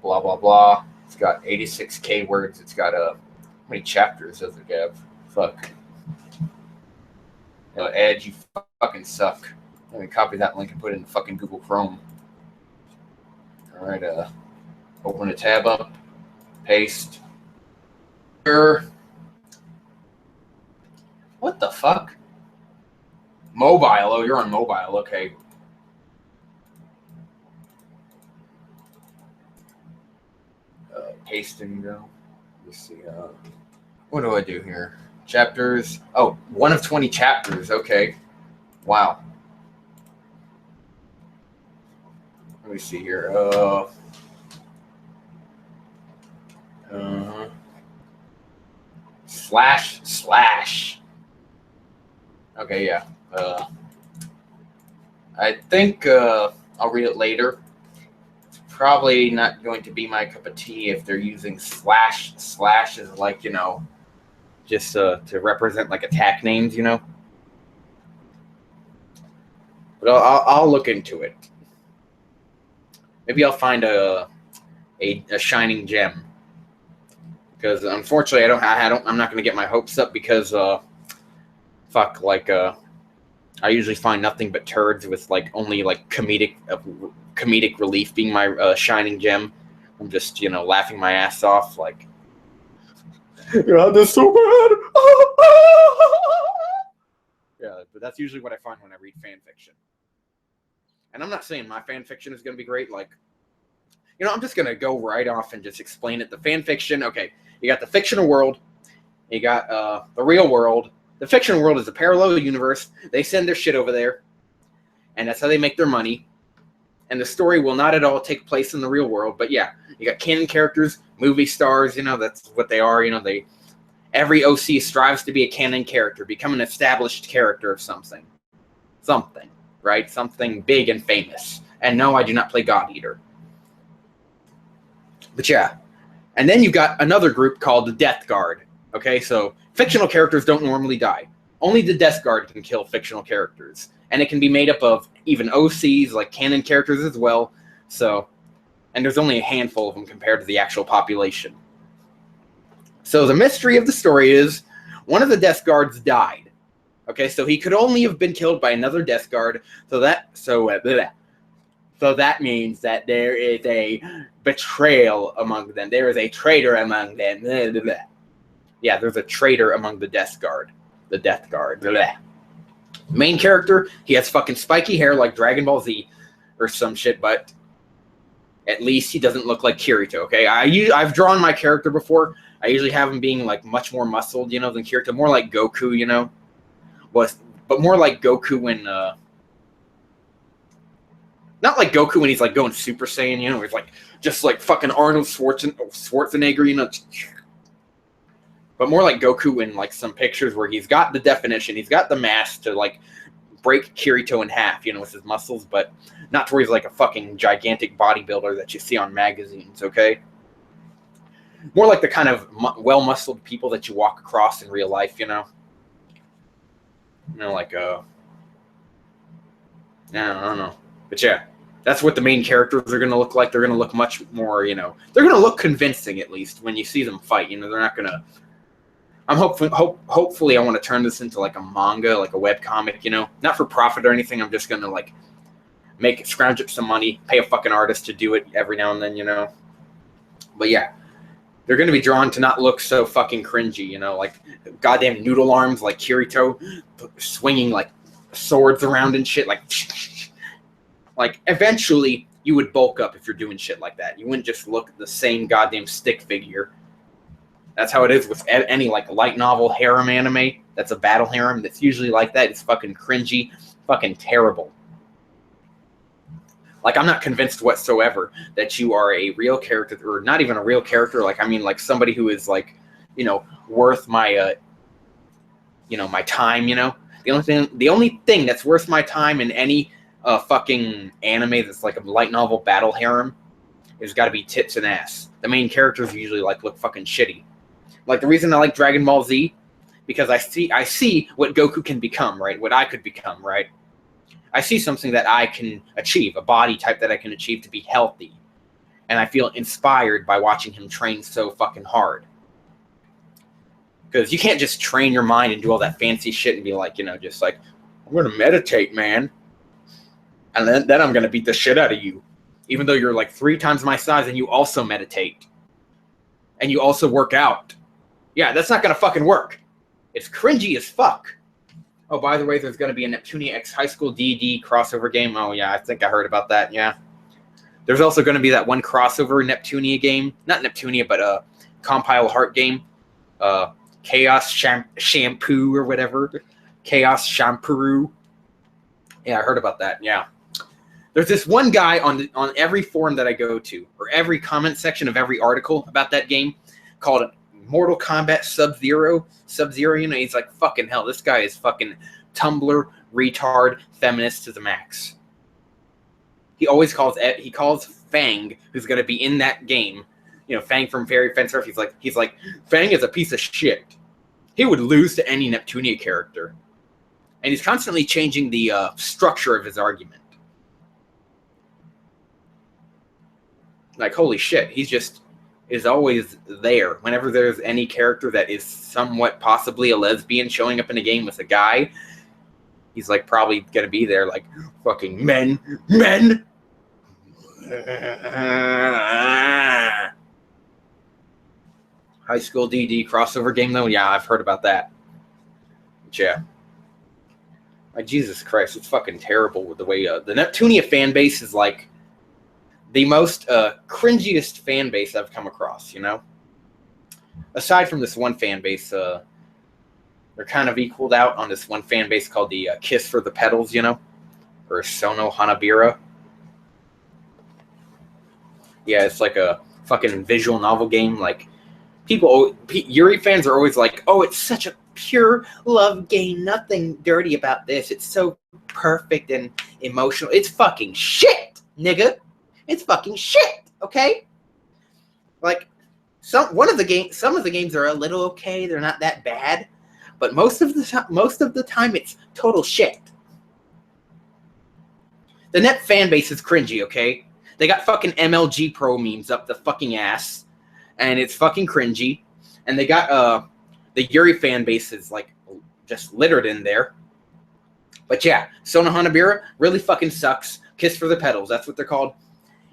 Blah blah blah. It's got 86k words. It's got how many chapters does it have? Fuck. Edge, you fucking suck. Let me copy that link and put it in fucking Google Chrome. All right. Open a tab up. Paste. What the fuck? Mobile. Oh, you're on mobile. Okay. Pasting go. Let's see. What do I do here? Chapters. Oh, 1 of 20 chapters. Okay. Wow. Let me see here. Slash. Okay, yeah. I think I'll read it later. It's probably not going to be my cup of tea if they're using slash as like, just to represent like attack names, But I'll look into it. Maybe I'll find a shining gem. Because unfortunately, I'm not going to get my hopes up because I usually find nothing but turds with like only like comedic relief being my shining gem. I'm just laughing my ass off like, God, this is so bad. Yeah, but that's usually what I find when I read fan fiction. And I'm not saying my fan fiction is going to be great. Like, I'm just going to go right off and just explain it. The fan fiction, okay, you got the fictional world, you got the real world. The fictional world is a parallel universe. They send their shit over there, and that's how they make their money. And the story will not at all take place in the real world. But yeah, you got canon characters, movie stars. That's what they are. Every OC strives to be a canon character, become an established character of something, right? Something big and famous. And no, I do not play God Eater. But yeah, and then you've got another group called the Death Guard. Okay, so fictional characters don't normally die. Only the Death Guard can kill fictional characters. And it can be made up of even OCs, like canon characters as well. So, and there's only a handful of them compared to the actual population. So the mystery of the story is one of the Death Guards died. Okay, so he could only have been killed by another Death Guard. So that means that there is a betrayal among them. There is a traitor among them. Yeah, there's a traitor among the Death Guard. The Death Guard. Main character, he has fucking spiky hair like Dragon Ball Z or some shit, but at least he doesn't look like Kirito, okay? I've drawn my character before. I usually have him being like much more muscled, than Kirito. More like Goku, but more like Goku when not like Goku when he's like going Super Saiyan, he's like just like fucking Arnold Schwarzenegger, But more like Goku in like some pictures where he's got the definition, he's got the mass to like break Kirito in half, with his muscles, but not to where he's like a fucking gigantic bodybuilder that you see on magazines, okay? More like the kind of well-muscled people that you walk across in real life, like I don't know. But yeah, that's what the main characters are going to look like. They're going to look much more, they're going to look convincing at least when you see them fight. They're not going to. I'm hopefully I want to turn this into like a manga, like a webcomic, not for profit or anything. I'm just going to like scrounge up some money, pay a fucking artist to do it every now and then, But yeah, they're going to be drawn to not look so fucking cringy, like goddamn noodle arms like Kirito swinging like swords around and shit, like eventually you would bulk up if you're doing shit like that. You wouldn't just look the same goddamn stick figure. That's how it is with any like light novel harem anime. That's a battle harem. That's usually like that. It's fucking cringy, fucking terrible. Like, I'm not convinced whatsoever that you are a real character, or not even a real character. Like, I mean, like somebody who is like, worth my, my time. The only thing that's worth my time in any fucking anime that's like a light novel battle harem is got to be tits and ass. The main characters usually like look fucking shitty. Like, the reason I like Dragon Ball Z, because I see what Goku can become, right? What I could become, right? I see something that I can achieve, a body type that I can achieve to be healthy. And I feel inspired by watching him train so fucking hard. Because you can't just train your mind and do all that fancy shit and be like, just like, I'm going to meditate, man. And then I'm going to beat the shit out of you. Even though you're like 3 times my size and you also meditate. And you also work out. Yeah, that's not going to fucking work. It's cringy as fuck. Oh, by the way, there's going to be a Neptunia X High School DD crossover game. Oh, yeah, I think I heard about that, yeah. There's also going to be that one crossover Neptunia game. Not Neptunia, but Compile Heart game. Chaos Shampoo or whatever. Chaos Shampoo. Yeah, I heard about that, yeah. There's this one guy on every forum that I go to, or every comment section of every article about that game, called Mortal Kombat Sub-Zero. Sub-Zero, he's like, fucking hell, this guy is fucking Tumblr, retard, feminist to the max. He calls Fang, who's going to be in that game, Fang from Fairy Fence Earth, he's like, Fang is a piece of shit. He would lose to any Neptunia character. And he's constantly changing the structure of his argument. Like, holy shit, he's just is always there. Whenever there's any character that is somewhat possibly a lesbian showing up in a game with a guy, he's like probably gonna be there like, fucking men. High School DD crossover game though, yeah, I've heard about that. But yeah. Like, Jesus Christ, it's fucking terrible with the way the Neptunia fan base is like the most cringiest fan base I've come across, Aside from this one fan base, they're kind of equaled out on this one fan base called the Kiss for the Petals, or Sono Hanabira. Yeah, it's like a fucking visual novel game. Like, Yuri fans are always like, oh, it's such a pure love game. Nothing dirty about this. It's so perfect and emotional. It's fucking shit, nigga. It's fucking shit, okay? Like, some of the games are a little okay. They're not that bad, but most of the time, it's total shit. The net fan base is cringy, okay? They got fucking MLG Pro memes up the fucking ass, and it's fucking cringy. And they got the Yuri fan base is like just littered in there. But yeah, Sona Hanabira really fucking sucks. Kiss for the Petals, that's what they're called.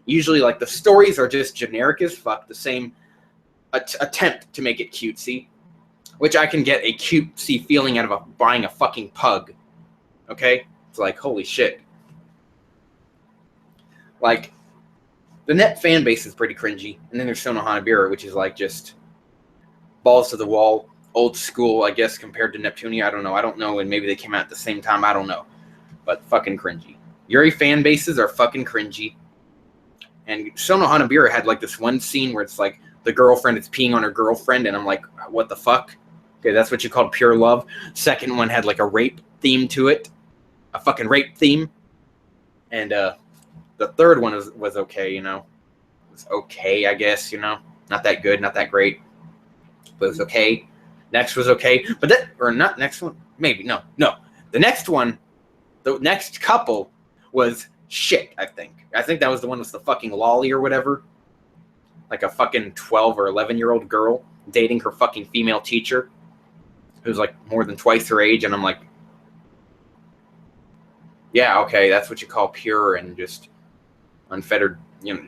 Usually, like, the stories are just generic as fuck. The same attempt to make it cutesy, which I can get a cutesy feeling out of buying a fucking pug. Okay? It's like, holy shit. Like, the net fan base is pretty cringy. And then there's Sona Hanabira, which is like just balls to the wall, old school, I guess, compared to Neptunia. I don't know. And maybe they came out at the same time. I don't know. But fucking cringy. Yuri fan bases are fucking cringy. And Sono Hanabira had like this one scene where it's like the girlfriend is peeing on her girlfriend, and I'm like, what the fuck? Okay, that's what you call pure love. Second one had like a rape theme to it. A fucking rape theme. And the third one was okay, It was okay, I guess, Not that good, not that great. But it was okay. Next was okay. But not next one. Maybe, no. The next one, the next couple was shit, I think. I think that was the one with the fucking lolly or whatever. Like a fucking 12 or 11-year-old girl dating her fucking female teacher who's like more than twice her age. And I'm like, yeah, okay, that's what you call pure and just unfettered,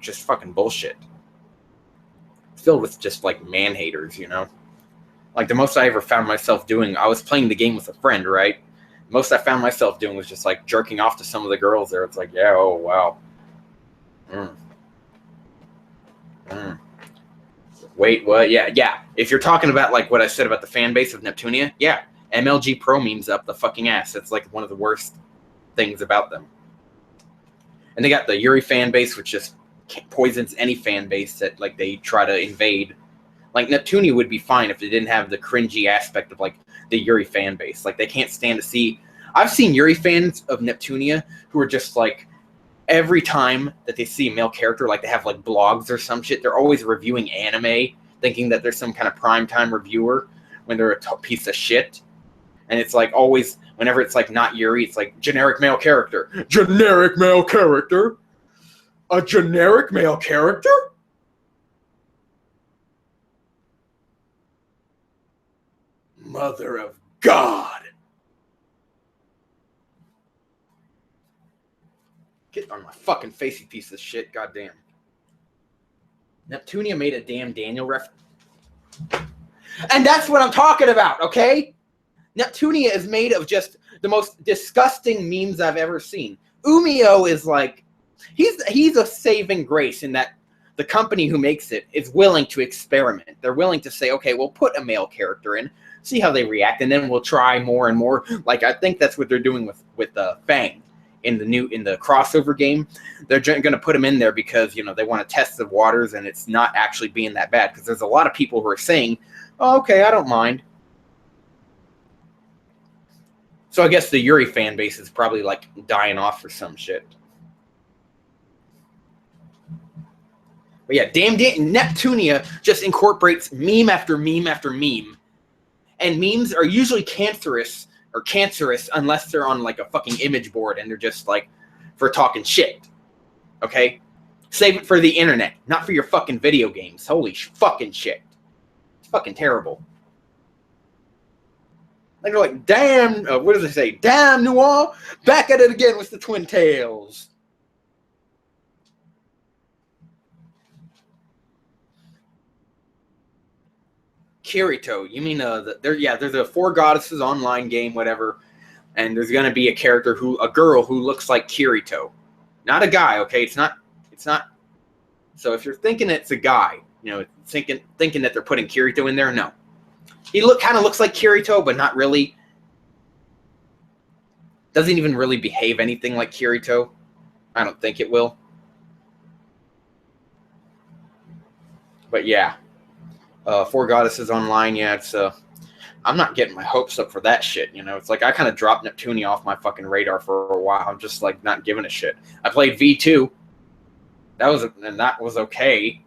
just fucking bullshit. Filled with just like man haters, Like, the most I ever found myself doing, I was playing the game with a friend, right? Most I found myself doing was just like jerking off to some of the girls there. It's like, yeah, oh, wow. Wait, what? Yeah. If you're talking about like what I said about the fan base of Neptunia, yeah, MLG Pro memes up the fucking ass. That's like one of the worst things about them. And they got the Yuri fan base, which just poisons any fan base that like they try to invade. Like Neptunia would be fine if they didn't have the cringy aspect of like the Yuri fan base. Like they can't stand to see. I've seen Yuri fans of Neptunia who are just like every time that they see a male character, like they have like blogs or some shit, they're always reviewing anime, thinking that they're some kind of primetime reviewer when they're a piece of shit. And it's like always, whenever it's like not Yuri, it's like generic male character. Generic male character? A generic male character? Mother of God. Get on my fucking face, you piece of shit. Goddamn. Neptunia made a damn Daniel ref. And that's what I'm talking about, okay? Neptunia is made of just the most disgusting memes I've ever seen. Umio is like, he's a saving grace in that the company who makes it is willing to experiment. They're willing to say, okay, we'll put a male character in, see how they react, and then we'll try more and more. Like I think that's what they're doing with Fang in the crossover game. They're going to put him in there because they want to test the waters, and it's not actually being that bad because there's a lot of people who are saying, oh, okay, I don't mind. So I guess the Yuri fan base is probably like dying off for some shit. But yeah, damn Neptunia just incorporates meme after meme after meme. And memes are usually cancerous unless they're on like a fucking image board and they're just like for talking shit. Okay? Save it for the internet, not for your fucking video games. Holy fucking shit. It's fucking terrible. Like they're like, damn, what does they say? Damn, Noir, back at it again with the twin tails. Kirito, you mean there's a Four Goddesses online game, whatever, and there's gonna be a girl who looks like Kirito, not a guy. Okay, it's not. So if you're thinking it's a guy, thinking that they're putting Kirito in there, no. He kind of looks like Kirito, but not really. Doesn't even really behave anything like Kirito. I don't think it will. But yeah, Four Goddesses Online. Yeah, it's I'm not getting my hopes up for that shit. It's like I kind of dropped Neptunia off my fucking radar for a while. I'm just like not giving a shit. I played V2. That was okay.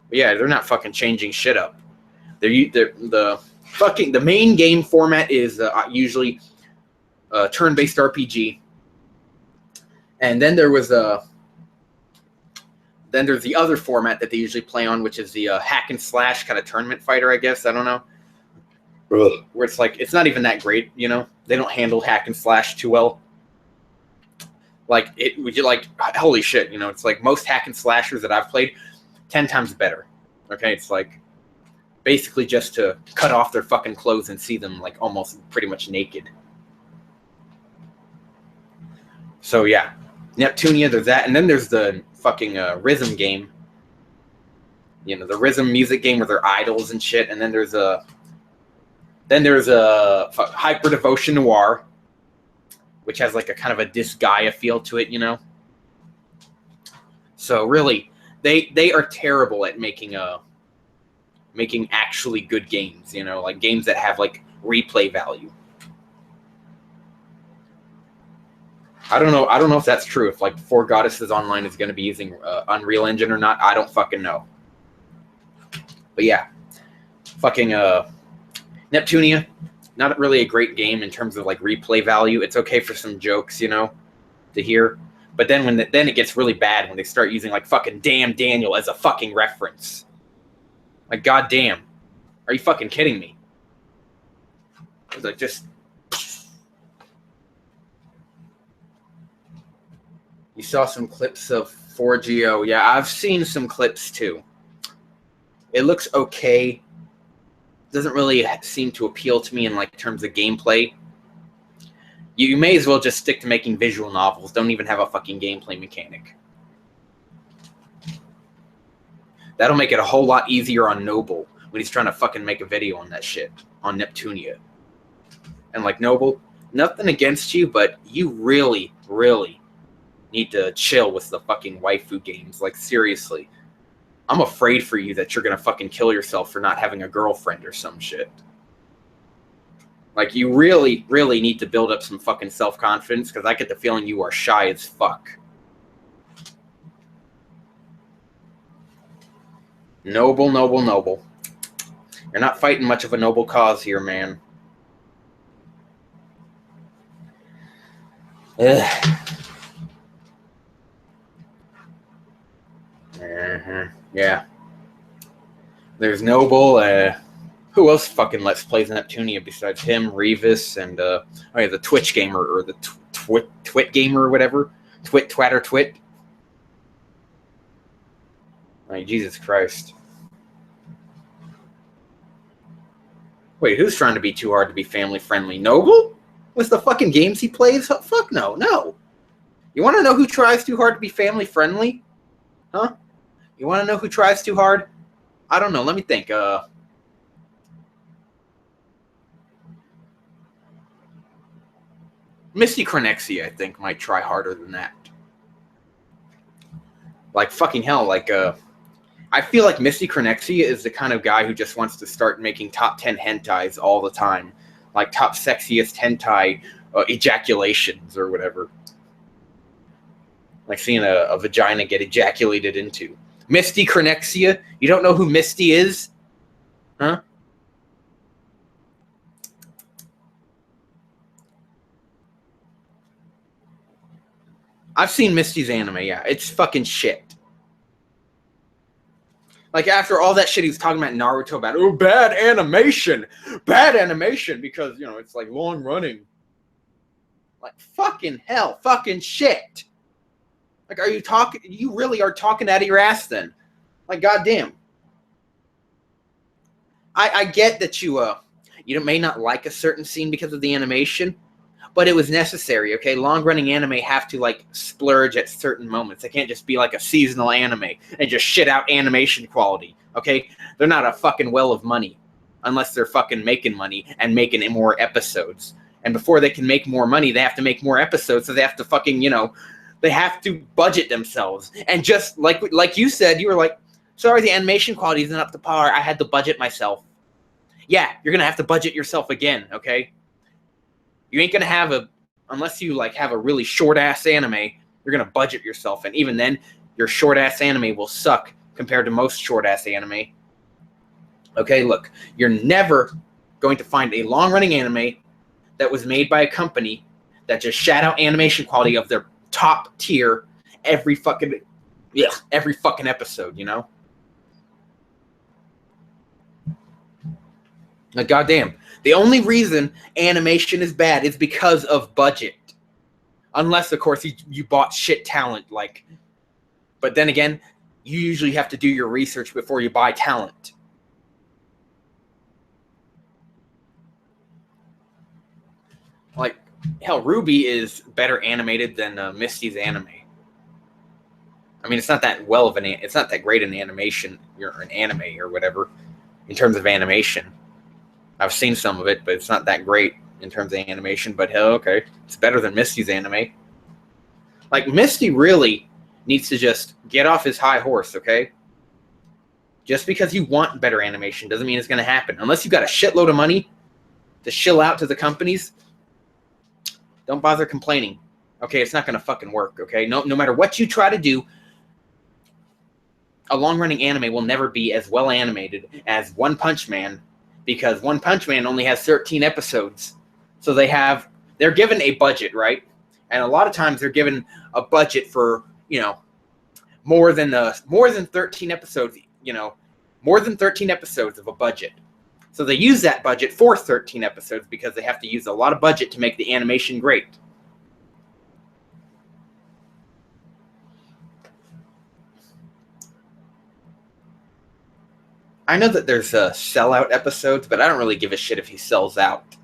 But yeah, they're not fucking changing shit up. The main game format is usually a turn-based RPG, and then there's the other format that they usually play on, which is the hack and slash kind of tournament fighter. I guess I don't know, where it's like it's not even that great. They don't handle hack and slash too well. Like holy shit, it's like most hack and slashers that I've played, 10 times better. Okay, it's like basically just to cut off their fucking clothes and see them like almost pretty much naked. So yeah, Neptunia, there's that, and then there's the fucking Rhythm game. The Rhythm music game where they're idols and shit, and then there's a Hyper Devotion Noir, which has like a kind of a Disgaea feel to it, So really, they are terrible at making actually good games, like games that have like replay value. I don't know if that's true. If like Four Goddesses Online is going to be using Unreal Engine or not, I don't fucking know. But yeah, fucking Neptunia, not really a great game in terms of like replay value. It's okay for some jokes, to hear. But then then it gets really bad when they start using like fucking damn Daniel as a fucking reference. Like goddamn, are you fucking kidding me? It's like just. You saw some clips of 4GO. Yeah, I've seen some clips too. It looks okay. Doesn't really seem to appeal to me in like terms of gameplay. You may as well just stick to making visual novels. Don't even have a fucking gameplay mechanic. That'll make it a whole lot easier on Noble when he's trying to fucking make a video on that shit on Neptunia. And like, Noble, nothing against you, but you really, really need to chill with the fucking waifu games. Like, seriously. I'm afraid for you that you're gonna fucking kill yourself for not having a girlfriend or some shit. Like, you really, really need to build up some fucking self-confidence, because I get the feeling you are shy as fuck. Noble, noble, noble. You're not fighting much of a noble cause here, man. Ugh. Yeah. There's Noble. Who else fucking Let's Plays Neptunia besides him, Revis, and the Twitch gamer, or the Twit gamer, or whatever. Twit. Like, Jesus Christ. Wait, who's trying to be too hard to be family friendly? Noble? With the fucking games he plays? Fuck no. You want to know who tries too hard to be family friendly? Huh? You want to know who tries too hard? I don't know. Let me think. Misty Cronexia, I think, might try harder than that. Like, fucking hell, like, I feel like Misty Cronexia is the kind of guy who just wants to start making top 10 hentais all the time. Like, top sexiest hentai ejaculations or whatever. Like seeing a vagina get ejaculated into. Misty Cronexia? You don't know who Misty is? Huh? I've seen Misty's anime, yeah. It's fucking shit. Like, after all that shit he was talking about Naruto about, oh, bad animation, because, you know, it's, like, long running. Like, fucking hell, fucking shit. Like, you really are talking out of your ass then. Like, goddamn. I get that you may not like a certain scene because of the animation, but it was necessary, okay? Long-running anime have to, like, splurge at certain moments. They can't just be like a seasonal anime and just shit out animation quality, okay? They're not a fucking well of money unless they're fucking making money and making more episodes. And before they can make more money, they have to make more episodes, so they have to fucking, you know, they have to budget themselves. And just like you said, you were like, sorry, the animation quality isn't up to par. I had to budget myself. Yeah, you're going to have to budget yourself again, okay? You ain't going to have unless you like have a really short-ass anime, you're going to budget yourself. And even then, your short-ass anime will suck compared to most short-ass anime. Okay, look, you're never going to find a long-running anime that was made by a company that just shat out animation quality of their top tier every fucking episode, you know? Like, goddamn. The only reason animation is bad is because of budget. Unless, of course, you bought shit talent, like... But then again, you usually have to do your research before you buy talent. Like, hell, Ruby is better animated than Misty's anime. I mean, it's not that it's not that great an animation, or an anime, or whatever, in terms of animation. I've seen some of it, but it's not that great in terms of animation. But hell, okay, it's better than Misty's anime. Like, Misty really needs to just get off his high horse, okay? Just because you want better animation doesn't mean it's going to happen. Unless you've got a shitload of money to shill out to the companies, don't bother complaining. Okay, it's not going to fucking work, okay? No matter what you try to do, a long-running anime will never be as well animated as One Punch Man, because One Punch Man only has 13 episodes. So they're given a budget, right? And a lot of times they're given a budget for, you know, more than 13 episodes, you know, more than 13 episodes of a budget. So they use that budget for 13 episodes because they have to use a lot of budget to make the animation great. I know that there's sellout episodes, but I don't really give a shit if he sells out.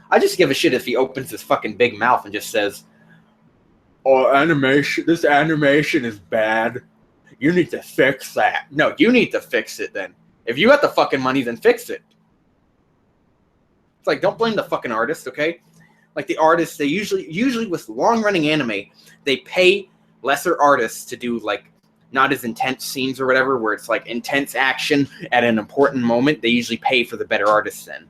I just give a shit if he opens his fucking big mouth and just says, "Oh, this animation is bad. you need to fix that. No, you need to fix it then. If you got the fucking money, then fix it. It's like, don't blame the fucking artist, okay? Like the artists, they usually with long-running anime, they pay lesser artists to do like not as intense scenes or whatever, where it's like intense action at an important moment. They usually pay for the better artists then.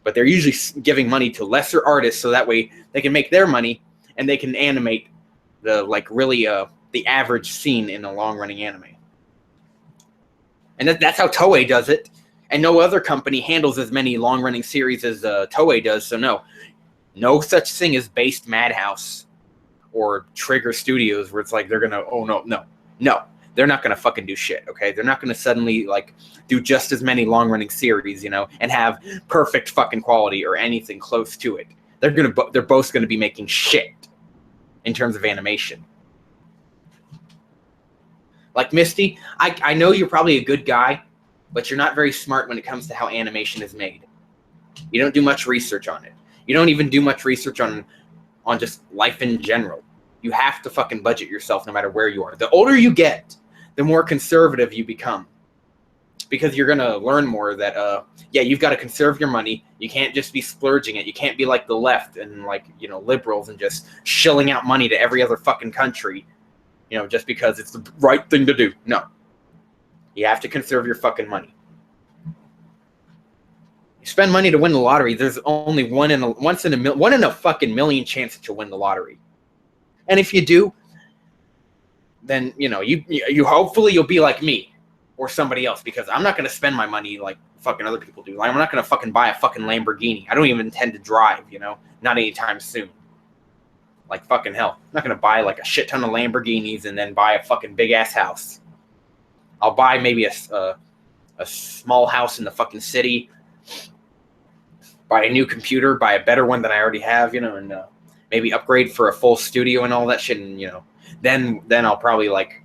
But they're usually giving money to lesser artists so that way they can make their money and they can animate the like really the average scene in a long-running anime. And that's how Toei does it. And no other company handles as many long-running series as Toei does. So no such thing as Based Madhouse or Trigger Studios where it's like they're gonna no, they're not gonna fucking do shit. Okay, they're not gonna suddenly like do just as many long-running series, you know, and have perfect fucking quality or anything close to it. They're both gonna be making shit in terms of animation. Like Misty, I know you're probably a good guy, but you're not very smart when it comes to how animation is made. You don't do much research on it. You don't even do much research on just life in general. You have to fucking budget yourself no matter where you are. The older you get, the more conservative you become. Because you're going to learn more that, you've got to conserve your money. You can't just be splurging it. You can't be like the left and like, you know, liberals and just shilling out money to every other fucking country, you know, just because it's the right thing to do. No. You have to conserve your fucking money. You spend money to win the lottery. There's only one in a fucking million chance that you'll win the lottery. And if you do, then you know you hopefully you'll be like me or somebody else, because I'm not going to spend my money like fucking other people do. Like, I'm not going to fucking buy a fucking Lamborghini. I don't even intend to drive, you know, not anytime soon. Like fucking hell, I'm not going to buy like a shit ton of Lamborghinis and then buy a fucking big ass house. I'll buy maybe a small house in the fucking city, buy a new computer, buy a better one than I already have, you know, and maybe upgrade for a full studio and all that shit. And, you know, then I'll probably like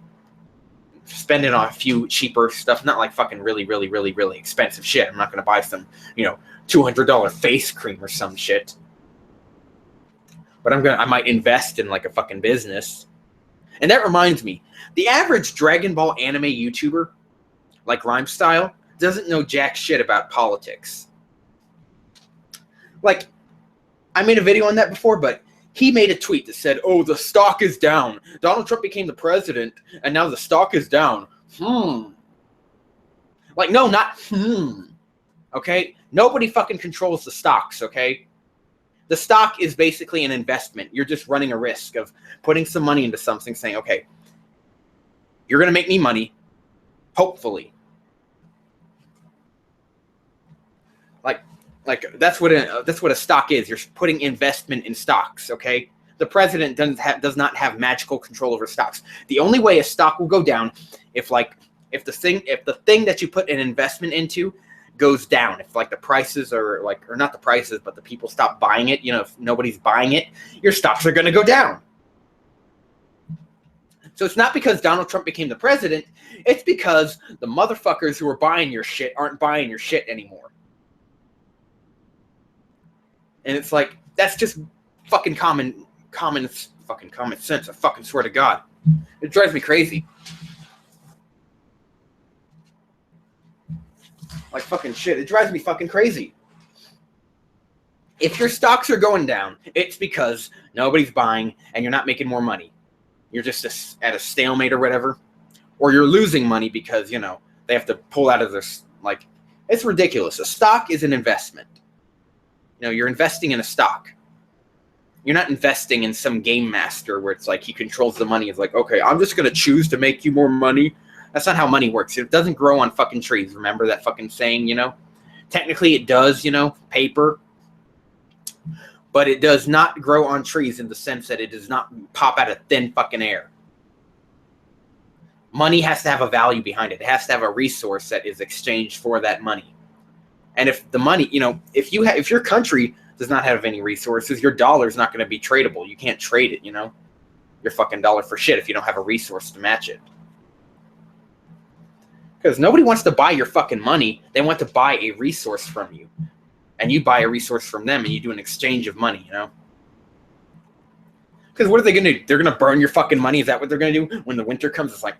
spend it on a few cheaper stuff, not like fucking really, really, really, really expensive shit. I'm not going to buy some, you know, $200 face cream or some shit. But I might invest in like a fucking business. And that reminds me, the average Dragon Ball anime YouTuber, like Rhyme Style, doesn't know jack shit about politics. Like, I made a video on that before, but he made a tweet that said, oh, the stock is down. Donald Trump became the president, and now the stock is down. Like, no, not okay? Nobody fucking controls the stocks, okay? The stock is basically an investment. You're just running a risk of putting some money into something, saying, okay, you're going to make me money, hopefully. Like that's what a stock is. You're putting investment in stocks, okay? The president does not have magical control over stocks. The only way a stock will go down if the thing that you put an investment into goes down, if like the prices are like, or not the prices, but the people stop buying it, you know, if nobody's buying it, your stocks are going to go down. So it's not because Donald Trump became the president, it's because the motherfuckers who are buying your shit aren't buying your shit anymore. And it's like, that's just fucking common sense. I fucking swear to God. It drives me crazy. Like fucking shit. It drives me fucking crazy. If your stocks are going down, it's because nobody's buying and you're not making more money. You're just at a stalemate or whatever. Or you're losing money because, you know, they have to pull out of their, like, it's ridiculous. A stock is an investment. You know, you're investing in a stock. You're not investing in some game master where it's like he controls the money. It's like, okay, I'm just going to choose to make you more money. That's not how money works. It doesn't grow on fucking trees. Remember that fucking saying, you know? Technically it does, you know, paper. But it does not grow on trees in the sense that it does not pop out of thin fucking air. Money has to have a value behind it. It has to have a resource that is exchanged for that money. And if the money, you know, if your country does not have any resources, your dollar is not going to be tradable. You can't trade it, you know, your fucking dollar for shit if you don't have a resource to match it. Because nobody wants to buy your fucking money. They want to buy a resource from you. And you buy a resource from them and you do an exchange of money, you know. Because what are they going to do? They're going to burn your fucking money? Is that what they're going to do? When the winter comes, it's like,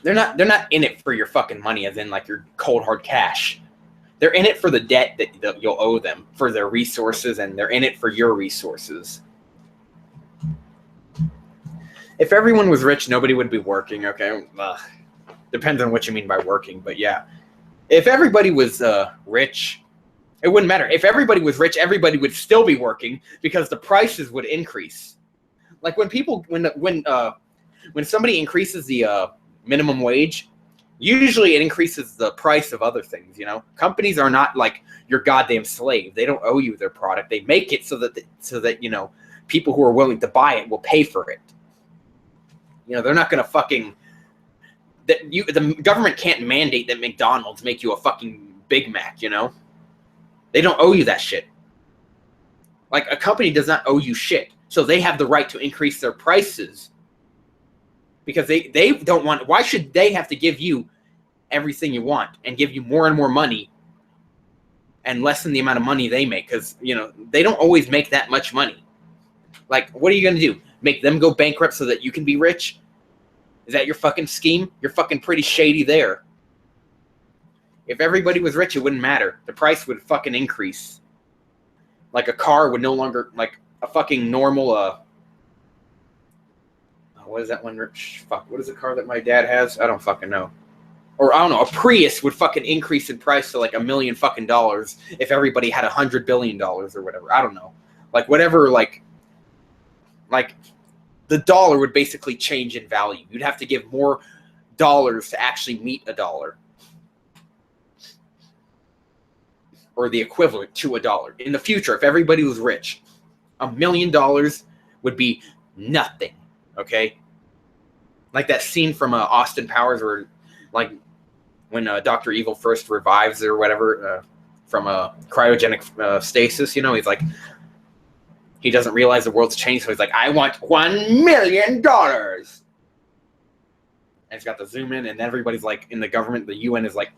they're not in it for your fucking money, as in like your cold hard cash. They're in it for the debt that you'll owe them, for their resources, and they're in it for your resources. If everyone was rich, nobody would be working. Okay, depends on what you mean by working, but yeah, if everybody was rich, it wouldn't matter. If everybody was rich, everybody would still be working because the prices would increase. Like when somebody increases the minimum wage, usually it increases the price of other things. You know, companies are not like your goddamn slave. They don't owe you their product. They make it so that you know, people who are willing to buy it will pay for it. You know, they're not gonna fucking the government can't mandate that McDonald's make you a fucking Big Mac. You know, they don't owe you that shit. Like a company does not owe you shit, so they have the right to increase their prices. Because they don't want. Why should they have to give you everything you want and give you more and more money and lessen the amount of money they make? Because, you know, they don't always make that much money. Like, what are you going to do? Make them go bankrupt so that you can be rich? Is that your fucking scheme? You're fucking pretty shady there. If everybody was rich, it wouldn't matter. The price would fucking increase. Like a car would no longer, like a fucking normal, what is that one? Fuck, what is the car that my dad has? I don't fucking know. Or I don't know, a Prius would fucking increase in price to like $1 million fucking dollars if everybody had $100 billion or whatever. I don't know. Like whatever, like the dollar would basically change in value. You'd have to give more dollars to actually meet a dollar. Or the equivalent to a dollar. In the future, if everybody was rich, $1 million would be nothing. Okay? Like that scene from Austin Powers where, like, when Dr. Evil first revives or whatever from cryogenic stasis, you know, he's like, he doesn't realize the world's changed, so he's like, I want $1 million. And he's got the zoom in, and everybody's like, in the government, the UN is like,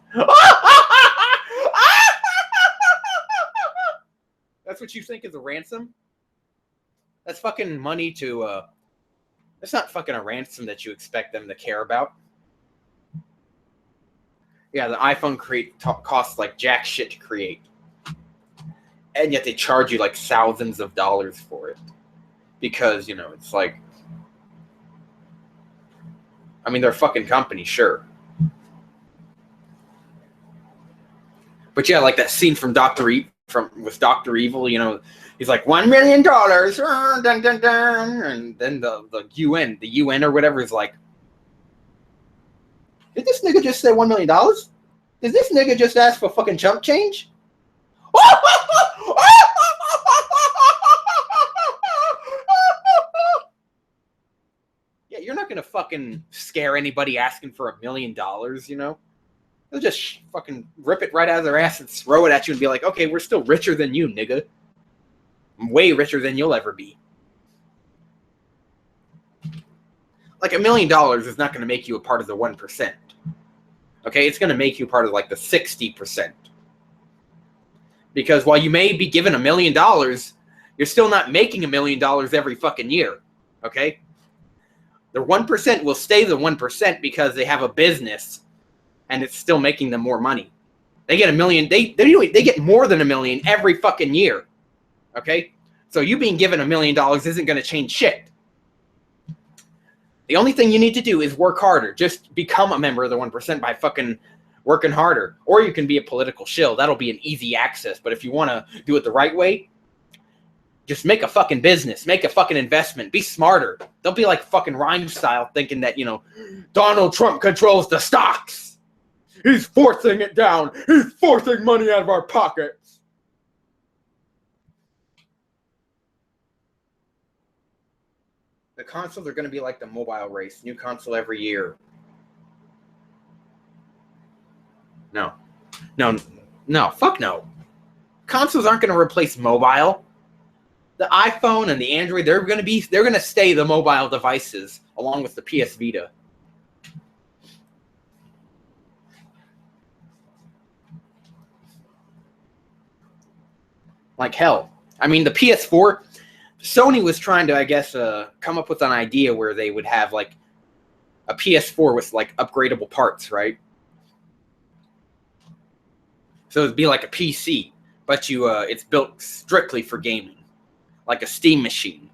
that's what you think is a ransom? That's fucking money to, that's not fucking a ransom that you expect them to care about. Yeah, the iPhone costs like jack shit to create. And yet they charge you like thousands of dollars for it. Because, you know, it's like, I mean, they're a fucking company, sure. But yeah, like that scene from with Dr. Evil, you know, he's like, $1 million, dun, dun, dun. And then the UN or whatever is like, did this nigga just say $1 million? Did this nigga just ask for fucking chump change? Yeah, you're not gonna fucking scare anybody asking for $1 million, you know? They'll just fucking rip it right out of their ass and throw it at you and be like, okay, we're still richer than you, nigga. I'm way richer than you'll ever be. Like $1 million is not going to make you a part of the 1%. Okay, it's going to make you part of like the 60%. Because while you may be given $1 million, you're still not making $1 million every fucking year. Okay? The 1% will stay the 1% because they have a business and it's still making them more money. They get $1 million. They get more than $1 million every fucking year. Okay? So you being given $1 million isn't going to change shit. The only thing you need to do is work harder. Just become a member of the 1% by fucking working harder. Or you can be a political shill. That'll be an easy access. But if you want to do it the right way, just make a fucking business. Make a fucking investment. Be smarter. Don't be like fucking Rhyme style thinking that, you know, Donald Trump controls the stocks. He's forcing it down. He's forcing money out of our pockets. The consoles are going to be like the mobile race. New console every year. No. Fuck no. Consoles aren't going to replace mobile. The iPhone and the Android, they're going to stay the mobile devices along with the PS Vita. Like hell. I mean, the PS4, Sony was trying to, I guess, come up with an idea where they would have like a PS4 with like upgradable parts, right? So it'd be like a PC, but it's built strictly for gaming, like a Steam machine.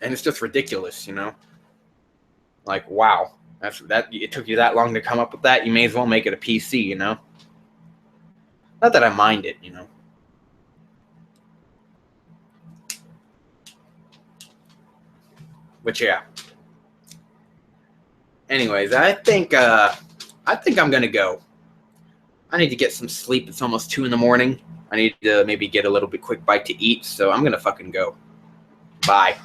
And it's just ridiculous, you know? Like, wow. It took you that long to come up with that. You may as well make it a PC, you know? Not that I mind it, you know. But yeah. Anyways, I think I'm gonna go. I need to get some sleep. It's almost 2 a.m. I need to maybe get a little bit quick bite to eat, so I'm gonna fucking go. Bye.